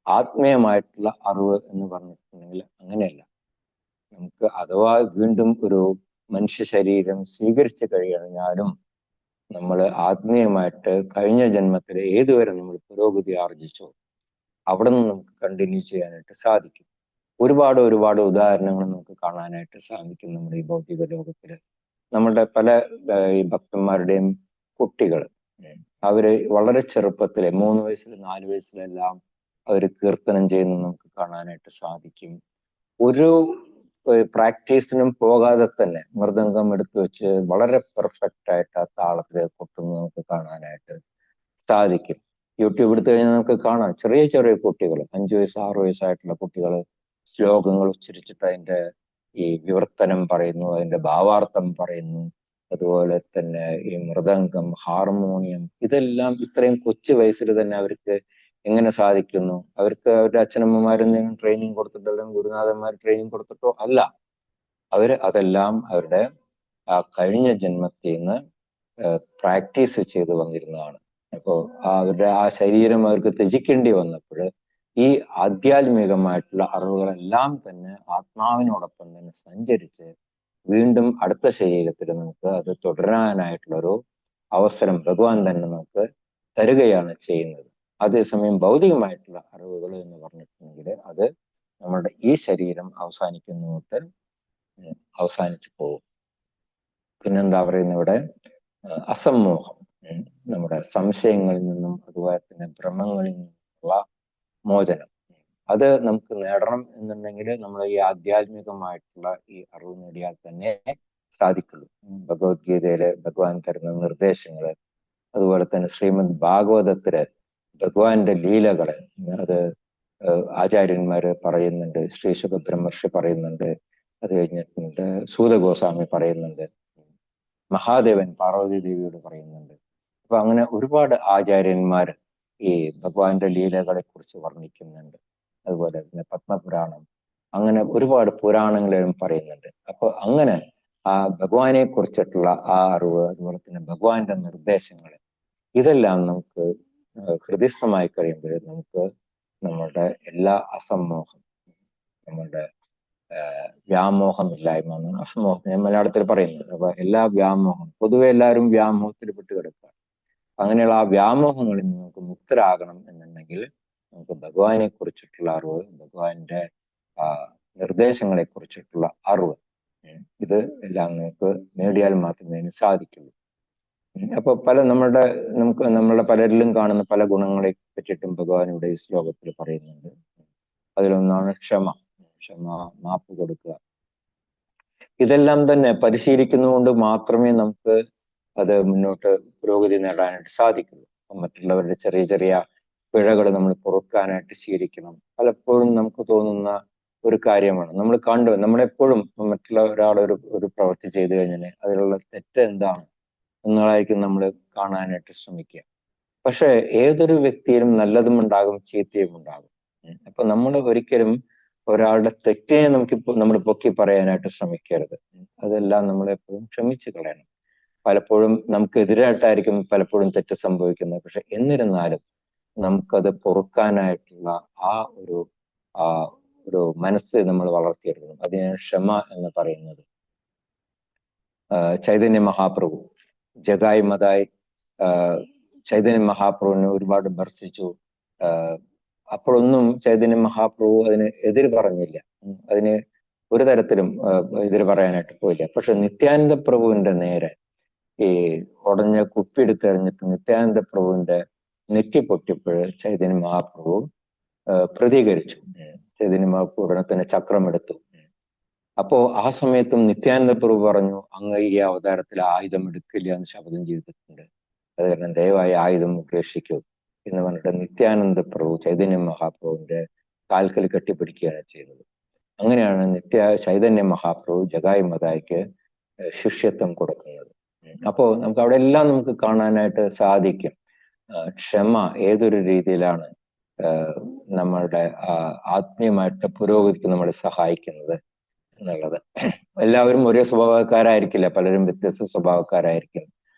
Speaker 1: ആത്മീയമായിട്ടുള്ള അറിവ് എന്ന് പറഞ്ഞിട്ടുണ്ടെങ്കിൽ അങ്ങനെയല്ല. നമുക്ക് അഥവാ വീണ്ടും ഒരു മനുഷ്യ ശരീരം സ്വീകരിച്ചു കഴിഞ്ഞാലും നമ്മൾ ആത്മീയമായിട്ട് കഴിഞ്ഞ ജന്മത്തിൽ ഏതുവരെ നമ്മൾ പുരോഗതി ആർജിച്ചോ അവിടെ നിന്ന് നമുക്ക് കണ്ടിന്യൂ ചെയ്യാനായിട്ട് സാധിക്കും. ഒരുപാട് ഉദാഹരണങ്ങൾ നമുക്ക് കാണാനായിട്ട് സാധിക്കും നമ്മുടെ ഈ ഭൗതിക ലോകത്തില്. നമ്മുടെ പല ഈ ഭക്തന്മാരുടെയും കുട്ടികൾ അവര് വളരെ ചെറുപ്പത്തിലെ 3 വയസ്സിൽ 4 വയസ്സിലെല്ലാം അവർ കീർത്തനം ചെയ്യുന്നത് നമുക്ക് കാണാനായിട്ട് സാധിക്കും. ഒരു പ്രാക്ടീസിനും പോകാതെ തന്നെ മൃദംഗം എടുത്തു വെച്ച് വളരെ പെർഫെക്റ്റ് ആയിട്ട് ആ താളത്തിൽ കൊട്ടുന്നത് നമുക്ക് കാണാനായിട്ട് സാധിക്കും. യൂട്യൂബ് എടുത്തു കഴിഞ്ഞാൽ നമുക്ക് കാണാം ചെറിയ കുട്ടികൾ 5 വയസ്സ് 6 വയസ്സായിട്ടുള്ള കുട്ടികൾ ശ്ലോകങ്ങൾ ഉച്ചരിച്ചിട്ട് അതിന്റെ ഈ വിവർത്തനം പറയുന്നു, അതിന്റെ ഭാവാർത്ഥം പറയുന്നു. അതുപോലെ തന്നെ ഈ മൃദംഗം, ഹാർമോണിയം, ഇതെല്ലാം ഇത്രയും കൊച്ചു വയസ്സിൽ തന്നെ അവർക്ക് എങ്ങനെ സാധിക്കുന്നു? അവർക്ക് അവരുടെ അച്ഛനമ്മമാരെന്തെങ്കിലും ട്രെയിനിങ് കൊടുത്തിട്ടോ അല്ലെങ്കിൽ ഗുരുനാഥന്മാർ ട്രെയിനിങ് കൊടുത്തിട്ടോ അല്ല. അതെല്ലാം അവരുടെ ആ കഴിഞ്ഞ ജന്മത്തിൽ നിന്ന് പ്രാക്ടീസ് ചെയ്ത് വന്നിരുന്നതാണ്. അപ്പോൾ അവരുടെ ആ ശരീരം അവർക്ക് ത്യജിക്കേണ്ടി വന്നപ്പോൾ ഈ ആധ്യാത്മികമായിട്ടുള്ള അറിവുകളെല്ലാം തന്നെ ആത്മാവിനോടൊപ്പം തന്നെ സഞ്ചരിച്ച് വീണ്ടും അടുത്ത ശരീരത്തിൽ നമുക്ക് അത് തുടരാനായിട്ടുള്ളൊരു അവസരം ഭഗവാൻ തന്നെ നമുക്ക് തരികയാണ് ചെയ്യുന്നത്. അതേസമയം ഭൗതികമായിട്ടുള്ള അറിവുകൾ എന്ന് പറഞ്ഞിട്ടുണ്ടെങ്കിൽ അത് നമ്മുടെ ഈ ശരീരം അവസാനിക്കുന്നോട്ട് അവസാനിച്ചു പോകും. പിന്നെന്താ പറയുന്നത് ഇവിടെ? അസമ്മോഹം, നമ്മുടെ സംശയങ്ങളിൽ നിന്നും അതുപോലെ തന്നെ ഭ്രമങ്ങളിൽ നിന്നുള്ള മോചനം. അത് നമുക്ക് നേടണം എന്നുണ്ടെങ്കിൽ നമ്മൾ ഈ ആധ്യാത്മികമായിട്ടുള്ള ഈ അറിവ് നേടിയാൽ തന്നെ സാധിക്കുള്ളൂ. ഭഗവത്ഗീതയില് ഭഗവാൻ തരുന്ന നിർദ്ദേശങ്ങള്, അതുപോലെ തന്നെ ശ്രീമദ് ഭാഗവതത്തില് ഭഗവാന്റെ ലീലകള് അത് ആചാര്യന്മാര് പറയുന്നുണ്ട്, ശ്രീ സുഖബ്രഹ്മർഷി പറയുന്നുണ്ട്, അത് കഴിഞ്ഞിട്ടുണ്ട് സൂതഗോസ്വാമി പറയുന്നുണ്ട്, മഹാദേവൻ പാർവതി ദേവിയോട് പറയുന്നുണ്ട്. അപ്പൊ അങ്ങനെ ഒരുപാട് ആചാര്യന്മാർ ഈ ഭഗവാന്റെ ലീലകളെ കുറിച്ച് വർണ്ണിക്കുന്നുണ്ട്. അതുപോലെ തന്നെ പത്മപുരാണം, അങ്ങനെ ഒരുപാട് പുരാണങ്ങളിലും പറയുന്നുണ്ട്. അപ്പൊ അങ്ങനെ ആ ഭഗവാനെ കുറിച്ചിട്ടുള്ള ആ അറിവ്, അതുപോലെ തന്നെ ഭഗവാന്റെ നിർദ്ദേശങ്ങൾ, ഇതെല്ലാം നമുക്ക് ഹൃദയസ്ഥമായി കഴിയുമ്പോൾ നമുക്ക് നമ്മളുടെ എല്ലാ അസമ്മോഹം, നമ്മളുടെ വ്യാമോഹമില്ലായ്മ എന്നാണ് അസമോഹം ഞാൻ മലയാളത്തിൽ പറയുന്നത്. അപ്പൊ എല്ലാ വ്യാമോഹം, പൊതുവെ എല്ലാവരും വ്യാമോഹത്തിൽ പെട്ട് കിടക്കുക. അങ്ങനെയുള്ള ആ വ്യാമോഹങ്ങളിൽ നിന്ന് നമുക്ക് മുക്തരാകണം എന്നുണ്ടെങ്കിൽ നമുക്ക് ഭഗവാനെ കുറിച്ചിട്ടുള്ള അറിവ്, ഭഗവാന്റെ നിർദ്ദേശങ്ങളെ കുറിച്ചിട്ടുള്ള അറിവ്, ഇത് എല്ലാം നമുക്ക് നേടിയാൽ മാത്രമേ അതിന് സാധിക്കുള്ളൂ. അപ്പൊ നമ്മളുടെ പലരിലും കാണുന്ന പല ഗുണങ്ങളെ പറ്റിയിട്ടും ഭഗവാൻ ഇവിടെ ഈ ശ്ലോകത്തിൽ പറയുന്നുണ്ട്. അതിലൊന്നാണ് ക്ഷമ, മാപ്പ് കൊടുക്കുക. ഇതെല്ലാം തന്നെ പരിശീലിക്കുന്നതുകൊണ്ട് മാത്രമേ നമുക്ക് അത് മുന്നോട്ട് പുരോഗതി നേടാനായിട്ട് സാധിക്കുള്ളൂ. മറ്റുള്ളവരുടെ ചെറിയ പിഴകൾ നമ്മൾ പൊറുക്കാനായിട്ട് ശീലിക്കണം. പലപ്പോഴും നമുക്ക് തോന്നുന്ന ഒരു കാര്യമാണ്, നമ്മളെപ്പോഴും മറ്റുള്ള ഒരാൾ ഒരു പ്രവൃത്തി ചെയ്തു കഴിഞ്ഞാൽ അതിലുള്ള തെറ്റ് എന്താണ് എന്നുള്ളതായിരിക്കും നമ്മൾ കാണാനായിട്ട് ശ്രമിക്കുക. പക്ഷെ ഏതൊരു വ്യക്തിയിലും നല്ലതും ഉണ്ടാകും, ചീത്തയും ഉണ്ടാകും. അപ്പൊ നമ്മൾ ഒരിക്കലും ഒരാളുടെ തെറ്റിനെ നമ്മൾ പൊക്കി പറയാനായിട്ട് ശ്രമിക്കരുത്. അതെല്ലാം നമ്മളെപ്പോഴും ക്ഷമിച്ചു കളയണം. പലപ്പോഴും നമുക്കെതിരായിട്ടായിരിക്കും പലപ്പോഴും തെറ്റ് സംഭവിക്കുന്നത്. പക്ഷെ എന്നിരുന്നാലും നമുക്കത് പൊറുക്കാനായിട്ടുള്ള ആ ഒരു മനസ്സ് നമ്മൾ വളർത്തിയെടുക്കണം. അതിനാണ് ക്ഷമ എന്ന് പറയുന്നത്. ചൈതന്യ മഹാപ്രഭു ജഗായി മതായി ചൈതന്യ മഹാപ്രഭുവിനെ ഒരുപാട് ഭർഷിച്ചു. അപ്പോഴൊന്നും ചൈതന്യ മഹാപ്രഭു അതിന് എതിര് പറഞ്ഞില്ല, അതിന് ഒരു തരത്തിലും എതിര് പറയാനായിട്ട് പോയില്ല. പക്ഷെ നിത്യാനന്ദ പ്രഭുവിന്റെ നേരെ ഈ ഉടഞ്ഞ കുപ്പി എടുത്തെറിഞ്ഞിട്ട് നിത്യാനന്ദ പ്രഭുവിന്റെ നെറ്റി പൊട്ടിയപ്പോൾ ചൈതന്യ മഹാപ്രഭു പ്രതികരിച്ചു. ചൈതന്യ മഹാപ്രഭു ഉടനെ തന്നെ ചക്രം എടുത്തു. അപ്പോ ആ സമയത്തും നിത്യാനന്ദ പ്രഭു പറഞ്ഞു, അങ്ങ് ഈ അവതാരത്തിൽ ആയുധം എടുക്കില്ല എന്ന് ശപഥം ചെയ്തിട്ടുണ്ട്, അത് കാരണം ദയവായി ആയുധം ഉപേക്ഷിക്കൂ എന്ന് പറഞ്ഞിട്ട് നിത്യാനന്ദ പ്രഭു ചൈതന്യ മഹാപ്രഭുവിന്റെ കാൽക്കൽ കെട്ടിപ്പിടിക്കുകയാണ് ചെയ്യുന്നത്. അങ്ങനെയാണ് ചൈതന്യ മഹാപ്രഭു ജഗായി മതായിക്ക് ശിഷ്യത്വം കൊടുക്കുന്നത്. അപ്പോ നമുക്ക് അവിടെ എല്ലാം നമുക്ക് കാണാനായിട്ട് സാധിക്കും ക്ഷമ ഏതൊരു രീതിയിലാണ് നമ്മളുടെ ആത്മീയമായിട്ട് പുരോഗതിക്ക് നമ്മളെ സഹായിക്കുന്നത് എന്നുള്ളത്. എല്ലാവരും ഒരേ സ്വഭാവക്കാരായിരിക്കില്ല, പലരും വ്യത്യസ്ത സ്വഭാവക്കാരായിരിക്കും.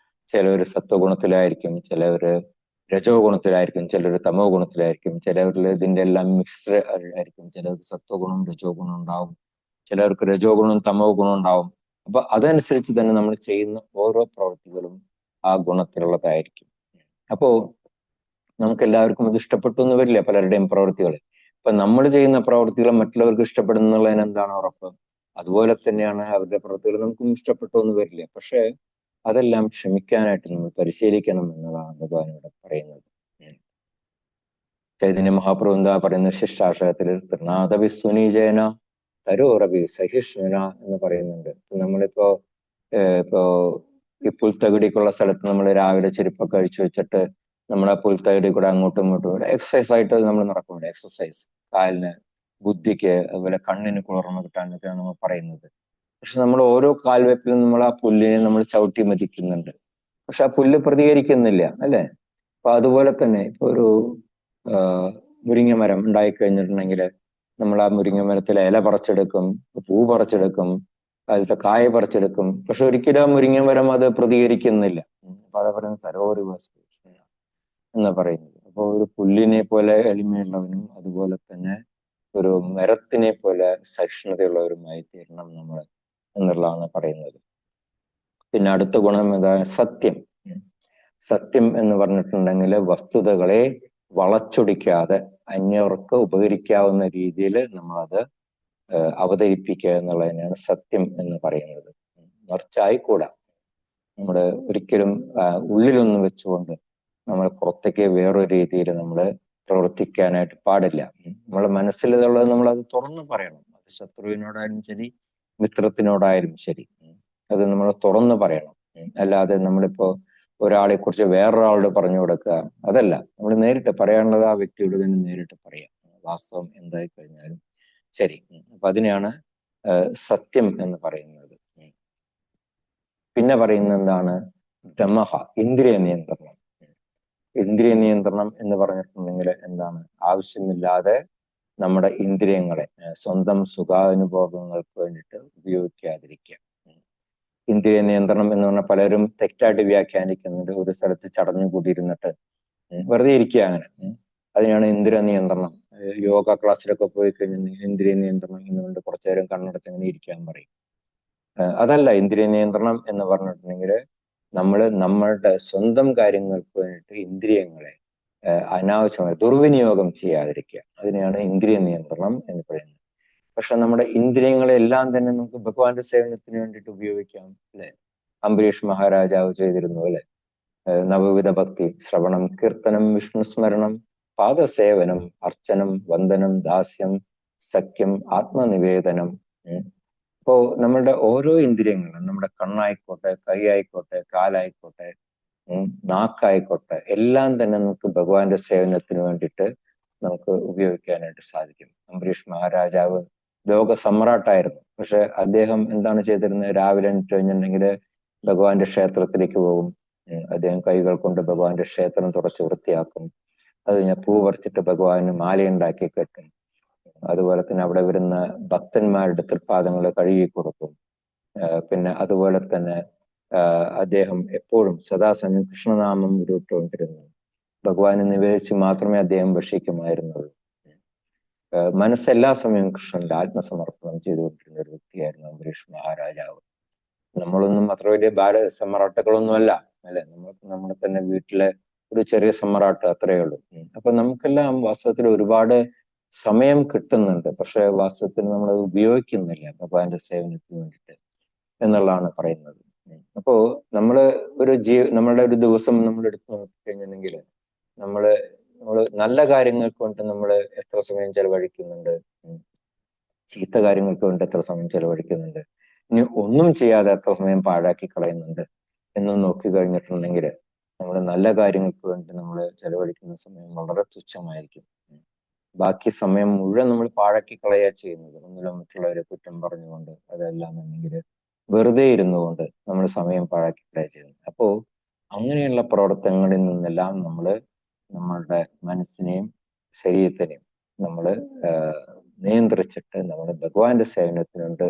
Speaker 1: ചിലവർ സത്വഗുണത്തിലായിരിക്കും, ചിലവര് രജോ ഗുണത്തിലായിരിക്കും, ചിലർ തമോ ഗുണത്തിലായിരിക്കും, ചിലവരിൽ ഇതിന്റെ എല്ലാം മിക്സ്ഡ് ആയിരിക്കും. ചിലർക്ക് സത്വ ഗുണം രജോ ഗുണം ഉണ്ടാവും, ചിലർക്ക് രജോ ഗുണം തമോ ഗുണം ഉണ്ടാവും. അപ്പൊ അതനുസരിച്ച് തന്നെ നമ്മൾ ചെയ്യുന്ന ഓരോ പ്രവൃത്തികളും ആ ഗുണത്തിലുള്ളതായിരിക്കും. അപ്പോ നമുക്ക് എല്ലാവർക്കും ഇത് ഇഷ്ടപ്പെട്ടു എന്ന് വരില്ല പലരുടെയും പ്രവൃത്തികൾ. ഇപ്പൊ നമ്മൾ ചെയ്യുന്ന പ്രവൃത്തികൾ മറ്റുള്ളവർക്ക് ഇഷ്ടപ്പെടുന്നുള്ളതിന് എന്താണ് ഉറപ്പ്? അതുപോലെ തന്നെയാണ് അവരുടെ പ്രവൃത്തികൾ നമുക്കും ഇഷ്ടപ്പെട്ടു എന്ന് വരില്ല. പക്ഷെ അതെല്ലാം ക്ഷമിക്കാനായിട്ട് നമ്മൾ പരിശീലിക്കണം എന്നതാണ് ഭഗവാൻ ഇവിടെ പറയുന്നത്. ചൈതന്യ മഹാപ്രഭു എന്താ പറയുന്നത്? ശിഷ്ടാശ്രയത്തിൽ തൃണാദവി സുനീജേന തരോറവി സഹിഷ്ണുന എന്ന് പറയുന്നുണ്ട്. നമ്മളിപ്പോ ഈ പുൽത്തകിടിക്കുള്ള സ്ഥലത്ത് നമ്മൾ രാവിലെ ചെരുപ്പൊക്കെ അഴിച്ചു വെച്ചിട്ട് നമ്മളെ പുൽത്തകിടി കൂടെ അങ്ങോട്ടും ഇങ്ങോട്ടും എക്സസൈസ് ആയിട്ട് നമ്മൾ നടക്കുന്നുണ്ട്. എക്സസൈസ് കാലിന്, ബുദ്ധിക്ക്, അതുപോലെ കണ്ണിന് കുളിർമ കിട്ടാനൊക്കെയാണ് നമ്മൾ പറയുന്നത്. പക്ഷെ നമ്മൾ ഓരോ കാൽവെപ്പിലും നമ്മൾ ആ പുല്ലിനെ നമ്മൾ ചവിട്ടി മതിക്കുന്നുണ്ട്. പക്ഷെ ആ പുല്ല് പ്രതികരിക്കുന്നില്ല, അല്ലെ? അപ്പൊ അതുപോലെ തന്നെ ഇപ്പൊ ഒരു മുരിങ്ങമരം ഉണ്ടായിക്കഴിഞ്ഞിട്ടുണ്ടെങ്കിൽ നമ്മൾ ആ മുരിങ്ങമരത്തിലെ ഇല പറിച്ചെടുക്കും, പൂ പറിച്ചെടുക്കും, അതിലത്തെ കായ പറിച്ചെടുക്കും. പക്ഷെ ഒരിക്കലും ആ മുരിങ്ങമരം അത് പ്രതികരിക്കുന്നില്ല. അപ്പൊ അത് പറയുന്നത് സരോവര എന്ന് പറയുന്നത്. അപ്പൊ ഒരു പുല്ലിനെ പോലെ എളിമയുള്ളവനും അതുപോലെ തന്നെ ഒരു മരത്തിനെ പോലെ സഹിഷ്ണുതയുള്ളവരുമായി തീരണം നമ്മൾ എന്നുള്ളതാണ് പറയുന്നത്. പിന്നെ അടുത്ത ഗുണം എന്താ? സത്യം. സത്യം എന്ന് പറഞ്ഞിട്ടുണ്ടെങ്കിൽ വസ്തുതകളെ വളച്ചൊടിക്കാതെ അന്യർക്ക് ഉപകരിക്കാവുന്ന രീതിയിൽ നമ്മളത് അവതരിപ്പിക്കുക എന്നുള്ളതിനാണ് സത്യം എന്ന് പറയുന്നത്. മറിച്ചായിക്കൂടാ. നമ്മൾ ഒരിക്കലും ഉള്ളിലൊന്നും വെച്ചുകൊണ്ട് നമ്മൾ പുറത്തേക്ക് വേറൊരു രീതിയിൽ നമ്മൾ പ്രവർത്തിക്കാനായിട്ട് പാടില്ല. നമ്മളെ മനസ്സിലുള്ളത് നമ്മളത് തുറന്നു പറയണം. അത് ശത്രുവിനോടായാലും ശരി, മിത്രത്തിനോടായാലും ശരി, അത് നമ്മൾ തുറന്നു പറയണം. അല്ലാതെ നമ്മളിപ്പോ ഒരാളെ കുറിച്ച് വേറൊരാളോട് പറഞ്ഞു കൊടുക്കുക, അതല്ല. നമ്മൾ നേരിട്ട് പറയാനുള്ളത് ആ വ്യക്തിയോട് തന്നെ നേരിട്ട് പറയാം, വാസ്തവം എന്തായി കഴിഞ്ഞാലും ശരി. അപ്പൊ അതിനെയാണ് സത്യം എന്ന് പറയുന്നത്. പിന്നെ പറയുന്നത് എന്താണ്? ദമഹ, ഇന്ദ്രിയ നിയന്ത്രണം. ഇന്ദ്രിയ നിയന്ത്രണം എന്ന് പറഞ്ഞിട്ടുണ്ടെങ്കിൽ എന്താണ്? ആവശ്യമില്ലാതെ നമ്മുടെ ഇന്ദ്രിയങ്ങളെ സ്വന്തം സുഖാനുഭോഗങ്ങൾക്ക് വേണ്ടിയിട്ട് ഉപയോഗിക്കാതിരിക്കുക. ഇന്ദ്രിയ നിയന്ത്രണം എന്ന് പറഞ്ഞാൽ പലരും തെറ്റായിട്ട് വ്യാഖ്യാനിക്കുന്നുണ്ട്. ഒരു സ്ഥലത്ത് ചടഞ്ഞു കൂടിയിരുന്നിട്ട് വെറുതെ ഇരിക്കുക, അങ്ങനെ. അതിനാണ് ഇന്ദ്രിയ നിയന്ത്രണം. യോഗ ക്ലാസ്സിലൊക്കെ പോയി കഴിഞ്ഞാൽ ഇന്ദ്രിയ നിയന്ത്രണം എന്നുകൊണ്ട് കുറച്ചു നേരം കണ്ണടച്ച് അങ്ങനെ ഇരിക്കാൻ പറയും. അതല്ല ഇന്ദ്രിയ നിയന്ത്രണം എന്ന് പറഞ്ഞിട്ടുണ്ടെങ്കിൽ നമ്മളുടെ സ്വന്തം കാര്യങ്ങൾക്ക് വേണ്ടിയിട്ട് ഇന്ദ്രിയങ്ങളെ അനാവശ്യമായി ദുർവിനിയോഗം ചെയ്യാതിരിക്കുക. അതിനെയാണ് ഇന്ദ്രിയ നിയന്ത്രണം എന്ന് പറയുന്നത്. പക്ഷെ നമ്മുടെ ഇന്ദ്രിയങ്ങളെല്ലാം തന്നെ നമുക്ക് ഭഗവാന്റെ സേവനത്തിന് വേണ്ടിയിട്ട് ഉപയോഗിക്കാം, അല്ലെ? അംബരീഷ് മഹാരാജാവ് ചെയ്തിരുന്നു, അല്ലെ? നവവിധ ഭക്തി, ശ്രവണം, കീർത്തനം, വിഷ്ണു സ്മരണം, പാദസേവനം, അർച്ചനം, വന്ദനം, ദാസ്യം, സഖ്യം, ആത്മനിവേദനം. അപ്പോ നമ്മളുടെ ഓരോ ഇന്ദ്രിയങ്ങളും, നമ്മുടെ കണ്ണായിക്കോട്ടെ, കൈ ആയിക്കോട്ടെ, കാലായിക്കോട്ടെ, നാക്കായിക്കോട്ടെ, എല്ലാം തന്നെ നമുക്ക് ഭഗവാന്റെ സേവനത്തിന് വേണ്ടിയിട്ട് നമുക്ക് ഉപയോഗിക്കാനായിട്ട് സാധിക്കും. അംബരീഷ് മഹാരാജാവ് ലോക സമ്രാട്ടായിരുന്നു. പക്ഷെ അദ്ദേഹം എന്താണ് ചെയ്തിരുന്നത്? രാവിലെ എണീറ്റ് കഴിഞ്ഞിട്ടുണ്ടെങ്കിൽ ഭഗവാന്റെ ക്ഷേത്രത്തിലേക്ക് പോകും. അദ്ദേഹം കൈകൾ കൊണ്ട് ഭഗവാന്റെ ക്ഷേത്രം തുടച്ച് വൃത്തിയാക്കും. അത് കഴിഞ്ഞാൽ പൂ പറിച്ചിട്ട് ഭഗവാന് മാലയുണ്ടാക്കി കെട്ടും. അതുപോലെ തന്നെ അവിടെ വരുന്ന ഭക്തന്മാരുടെ തൃപ്പാദങ്ങൾ കഴുകി കൊടുക്കും. പിന്നെ അതുപോലെ തന്നെ അദ്ദേഹം എപ്പോഴും സദാസമയം കൃഷ്ണനാമം ഉരുവിട്ടുകൊണ്ടിരുന്നു. ഭഗവാന് നിവേദിച്ച് മാത്രമേ അദ്ദേഹം ഭക്ഷിക്കുമായിരുന്നുള്ളൂ. മനസ്സെല്ലാ സമയവും കൃഷ്ണന്റെ ആത്മസമർപ്പണം ചെയ്തുകൊണ്ടിരുന്ന ഒരു വ്യക്തിയായിരുന്നു അംബരീഷ് മഹാരാജാവ്. നമ്മളൊന്നും അത്ര വലിയ സമ്രാട്ടുകളൊന്നും അല്ല, അല്ലെ? നമ്മുടെ തന്നെ വീട്ടിലെ ഒരു ചെറിയ സമ്രാട്ട്, അത്രയേ ഉള്ളൂ. അപ്പൊ നമുക്കെല്ലാം വാസ്തവത്തിൽ ഒരുപാട് സമയം കിട്ടുന്നുണ്ട്. പക്ഷെ വാസ്തവത്തിൽ നമ്മളത് ഉപയോഗിക്കുന്നില്ല ഭഗവാന്റെ സേവനത്തിന് വേണ്ടിയിട്ട് എന്നുള്ളതാണ് പറയുന്നത്. അപ്പോ നമ്മളുടെ ഒരു ദിവസം നമ്മൾ എടുത്തു നോക്കിക്കഴിഞ്ഞിട്ടുണ്ടെങ്കിൽ നമ്മൾ നല്ല കാര്യങ്ങൾക്ക് വേണ്ടി നമ്മൾ എത്ര സമയം ചെലവഴിക്കുന്നുണ്ട്, ചീത്ത കാര്യങ്ങൾക്ക് വേണ്ടി എത്ര സമയം ചെലവഴിക്കുന്നുണ്ട്, ഇനി ഒന്നും ചെയ്യാതെ എത്ര സമയം പാഴാക്കി കളയുന്നുണ്ട് എന്ന് നോക്കി കഴിഞ്ഞിട്ടുണ്ടെങ്കിൽ നമ്മൾ നല്ല കാര്യങ്ങൾക്ക് വേണ്ടി നമ്മൾ ചെലവഴിക്കുന്ന സമയം വളരെ തുച്ഛമായിരിക്കും. ബാക്കി സമയം മുഴുവൻ നമ്മൾ പാഴാക്കി കളയുക ചെയ്യുന്നത്. ഒന്നിലും മറ്റുള്ളവരെ കുറ്റം പറഞ്ഞുകൊണ്ട്, അതെല്ലാം എന്നുണ്ടെങ്കിൽ വെറുതെ ഇരുന്നുകൊണ്ട് നമ്മൾ സമയം പാഴാക്കി കളയുക ചെയ്യുന്നത്. അപ്പോ അങ്ങനെയുള്ള പ്രവർത്തനങ്ങളിൽ നിന്നെല്ലാം നമ്മൾ നമ്മളുടെ മനസ്സിനെയും ശരീരത്തിനെയും നമ്മൾ നിയന്ത്രിച്ചിട്ട് നമ്മൾ ഭഗവാന്റെ സേവനത്തിനുണ്ട്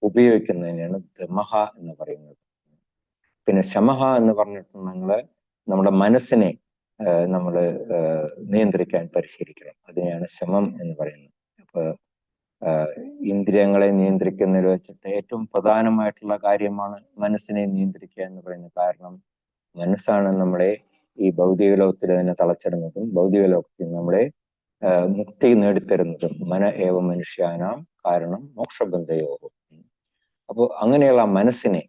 Speaker 1: ഉപയോഗിക്കുന്നതിനാണ് ദമഹ എന്ന് പറയുന്നത്. പിന്നെ ശമഹ എന്ന് പറഞ്ഞിട്ടുണ്ടെങ്കിൽ നമ്മുടെ മനസ്സിനെ നമ്മൾ നിയന്ത്രിക്കാൻ പരിശീലിക്കണം. അതിനെയാണ് ശമം എന്ന് പറയുന്നത്. അപ്പൊ ഇന്ദ്രിയങ്ങളെ നിയന്ത്രിക്കുന്നതിൽ വെച്ചിട്ട് ഏറ്റവും പ്രധാനമായിട്ടുള്ള കാര്യമാണ് മനസ്സിനെ നിയന്ത്രിക്കുക എന്ന് പറയുന്നത്. കാരണം മനസ്സാണ് നമ്മളെ ഈ ഭൗതിക ലോകത്തിൽ തന്നെ തളച്ചിടുന്നതും ഭൗതിക ലോകത്തിൽ നമ്മളെ മുക്തി നേടിത്തരുന്നതും. മന ഏവ മനുഷ്യാനാം കാരണം മോക്ഷബന്ധയോഗം. അപ്പോൾ അങ്ങനെയുള്ള മനസ്സിനെ